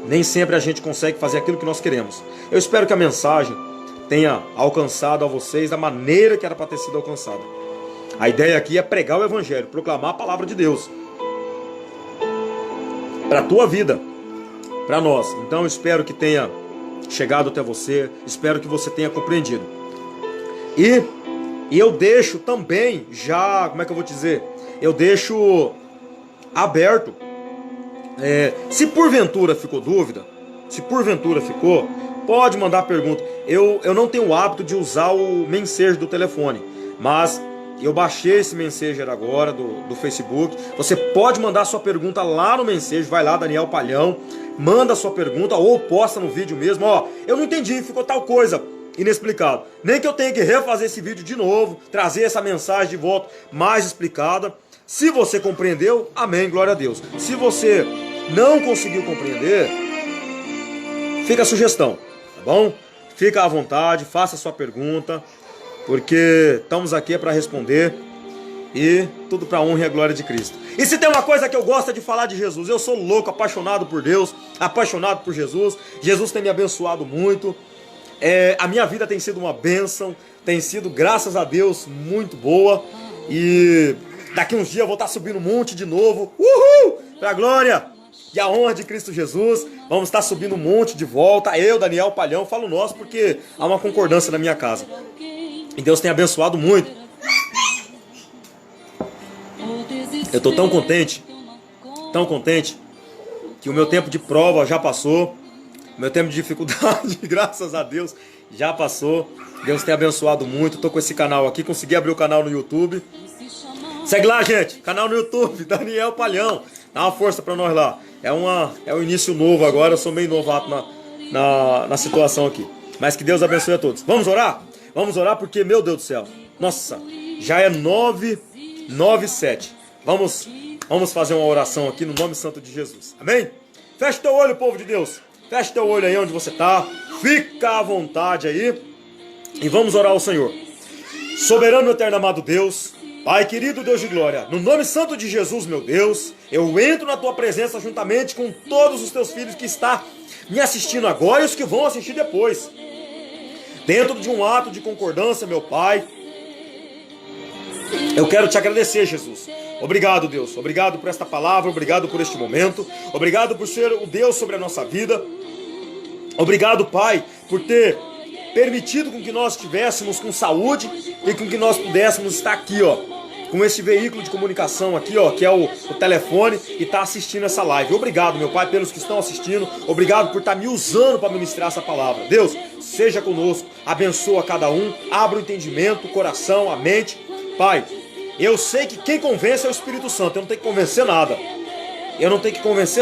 Nem sempre a gente consegue fazer aquilo que nós queremos. Eu espero que a mensagem tenha alcançado a vocês da maneira que era para ter sido alcançada. A ideia aqui é pregar o evangelho, proclamar a palavra de Deus para a tua vida, para nós. Então eu espero que tenha chegado até você, espero que você tenha compreendido. E eu deixo também já, como é que eu vou dizer? Eu deixo aberto. Se porventura ficou dúvida, se porventura ficou, pode mandar pergunta. Eu não tenho o hábito de usar o Messenger do telefone, mas eu baixei esse Messenger agora do Facebook. Você pode mandar sua pergunta lá no Messenger, vai lá, Daniel Palhão, manda sua pergunta ou posta no vídeo mesmo. Ó, eu não entendi, ficou tal coisa inexplicado. Nem que eu tenha que refazer esse vídeo de novo, trazer essa mensagem de volta mais explicada. Se você compreendeu, amém, glória a Deus. Se você não conseguiu compreender, fica a sugestão, tá bom? Fica à vontade, faça a sua pergunta, porque estamos aqui para responder e tudo para a honra e a glória de Cristo. E se tem uma coisa que eu gosto de falar de Jesus, eu sou louco, apaixonado por Deus, apaixonado por Jesus. Jesus tem me abençoado muito. A minha vida tem sido uma bênção, tem sido, graças a Deus, muito boa. E daqui uns dias eu vou estar subindo um monte de novo. Uhul! Pra glória e a honra de Cristo Jesus. Vamos estar subindo um monte de volta. Eu, Daniel Palhão, falo nosso porque há uma concordância na minha casa. E Deus tem abençoado muito. Eu estou tão contente, que o meu tempo de prova já passou. Meu tempo de dificuldade, graças a Deus, já passou. Deus tem abençoado muito. Estou com esse canal aqui, consegui abrir o canal no YouTube. Segue lá, gente, canal no YouTube, Daniel Palhão. Dá uma força para nós lá. É um início novo agora, eu sou meio novato na situação aqui. Mas que Deus abençoe a todos. Vamos orar? Vamos orar porque, meu Deus do céu, nossa, já é 9h07. Vamos fazer uma oração aqui no nome santo de Jesus. Amém? Feche teu olho, povo de Deus. Feche teu olho aí onde você está. Fica à vontade aí. E vamos orar ao Senhor. Soberano, eterno, amado Deus, Pai querido, Deus de glória, no nome santo de Jesus, meu Deus, eu entro na tua presença juntamente com todos os teus filhos que estão me assistindo agora e os que vão assistir depois. Dentro de um ato de concordância, meu Pai, eu quero te agradecer, Jesus. Obrigado, Deus. Obrigado por esta palavra, obrigado por este momento, obrigado por ser o Deus sobre a nossa vida. Obrigado, Pai, por ter permitido com que nós estivéssemos com saúde e com que nós pudéssemos estar aqui, ó, com esse veículo de comunicação aqui, ó, que é o telefone, e estar assistindo essa live. Obrigado, meu Pai, pelos que estão assistindo. Obrigado por estar me usando para ministrar essa palavra. Deus, seja conosco, abençoa cada um, abra o entendimento, o coração, a mente. Pai, eu sei que quem convence é o Espírito Santo, eu não tenho que convencer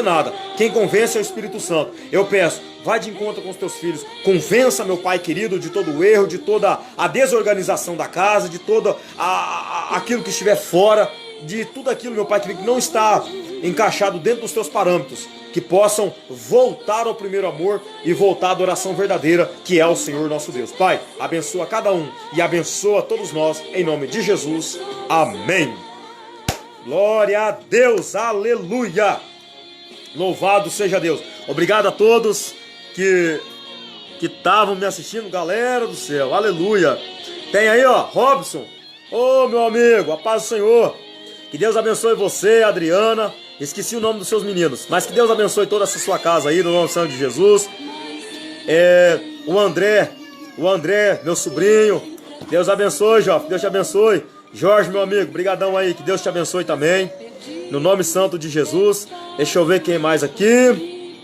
nada. Quem convence é o Espírito Santo. Eu peço, vai de encontro com os teus filhos. Convença, meu Pai querido, de todo o erro, de toda a desorganização da casa, de todo aquilo que estiver fora, de tudo aquilo, meu Pai querido, que não está encaixado dentro dos teus parâmetros, que possam voltar ao primeiro amor e voltar à adoração verdadeira, que é o Senhor nosso Deus. Pai, abençoa cada um e abençoa todos nós, em nome de Jesus. Amém. Glória a Deus, aleluia. Louvado seja Deus. Obrigado a todos que estavam me assistindo, galera do céu, aleluia. Tem aí, ó, Robson. Ô, meu amigo, a paz do Senhor. Que Deus abençoe você, Adriana. Esqueci o nome dos seus meninos, mas que Deus abençoe toda essa sua casa aí, no nome santo de Jesus. O André, meu sobrinho. Deus abençoe, Jó. Deus te abençoe. Jorge, meu amigo, brigadão aí, que Deus te abençoe também. No nome santo de Jesus. Deixa eu ver quem mais aqui.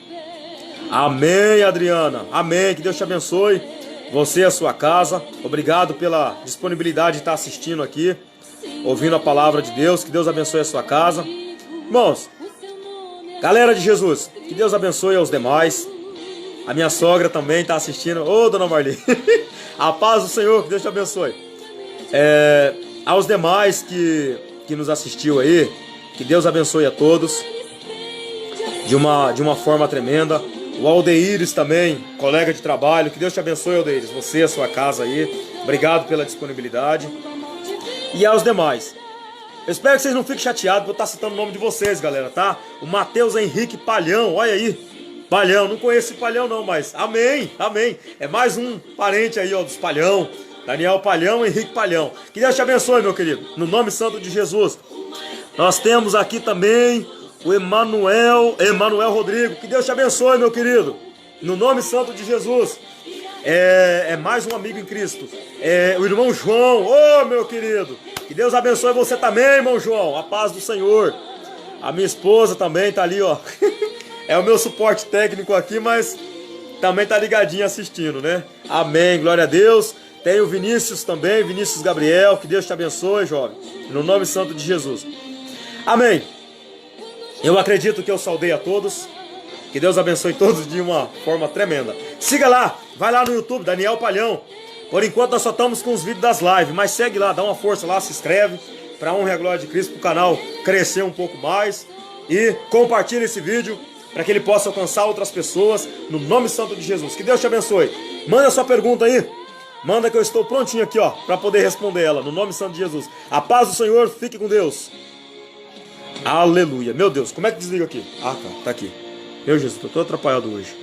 Amém, Adriana. Amém, que Deus te abençoe. Você e a sua casa. Obrigado pela disponibilidade de estar assistindo aqui, ouvindo a palavra de Deus. Que Deus abençoe a sua casa. Irmãos, galera de Jesus, que Deus abençoe aos demais. A minha sogra também está assistindo. Ô, dona Marli. A paz do Senhor, que Deus te abençoe. Aos demais que nos assistiu aí, que Deus abençoe a todos de uma forma tremenda. O Aldeires também, colega de trabalho, que Deus te abençoe, Aldeires, você e a sua casa aí. Obrigado pela disponibilidade. E aos demais, eu espero que vocês não fiquem chateados por eu estar citando o nome de vocês, galera, tá? O Matheus Henrique Palhão, olha aí. Palhão, não conheço esse Palhão não, mas amém, amém. É mais um parente aí, ó, dos Palhão. Daniel Palhão, Henrique Palhão. Que Deus te abençoe, meu querido, no nome santo de Jesus. Nós temos aqui também o Emanuel Rodrigo. Que Deus te abençoe, meu querido, no nome santo de Jesus. É mais um amigo em Cristo. O irmão João, ô, meu querido, que Deus abençoe você também, irmão João. A paz do Senhor. A minha esposa também tá ali, ó. É o meu suporte técnico aqui, mas também tá ligadinho assistindo, né? Amém, glória a Deus. Tem o Vinícius também, Vinícius Gabriel. Que Deus te abençoe, jovem, no nome santo de Jesus. Amém. Eu acredito que eu saudei a todos. Que Deus abençoe todos de uma forma tremenda. Siga lá, vai lá no YouTube, Daniel Palhão. Por enquanto nós só estamos com os vídeos das lives, mas segue lá, dá uma força lá, se inscreve, para honra e a glória de Cristo, para o canal crescer um pouco mais. E compartilha esse vídeo, para que ele possa alcançar outras pessoas, no nome santo de Jesus. Que Deus te abençoe. Manda sua pergunta aí, manda que eu estou prontinho aqui, ó, para poder responder ela, no nome santo de Jesus. A paz do Senhor, fique com Deus. Aleluia. Meu Deus, como é que desliga aqui? Ah, tá aqui. Meu Jesus, tô todo atrapalhado hoje.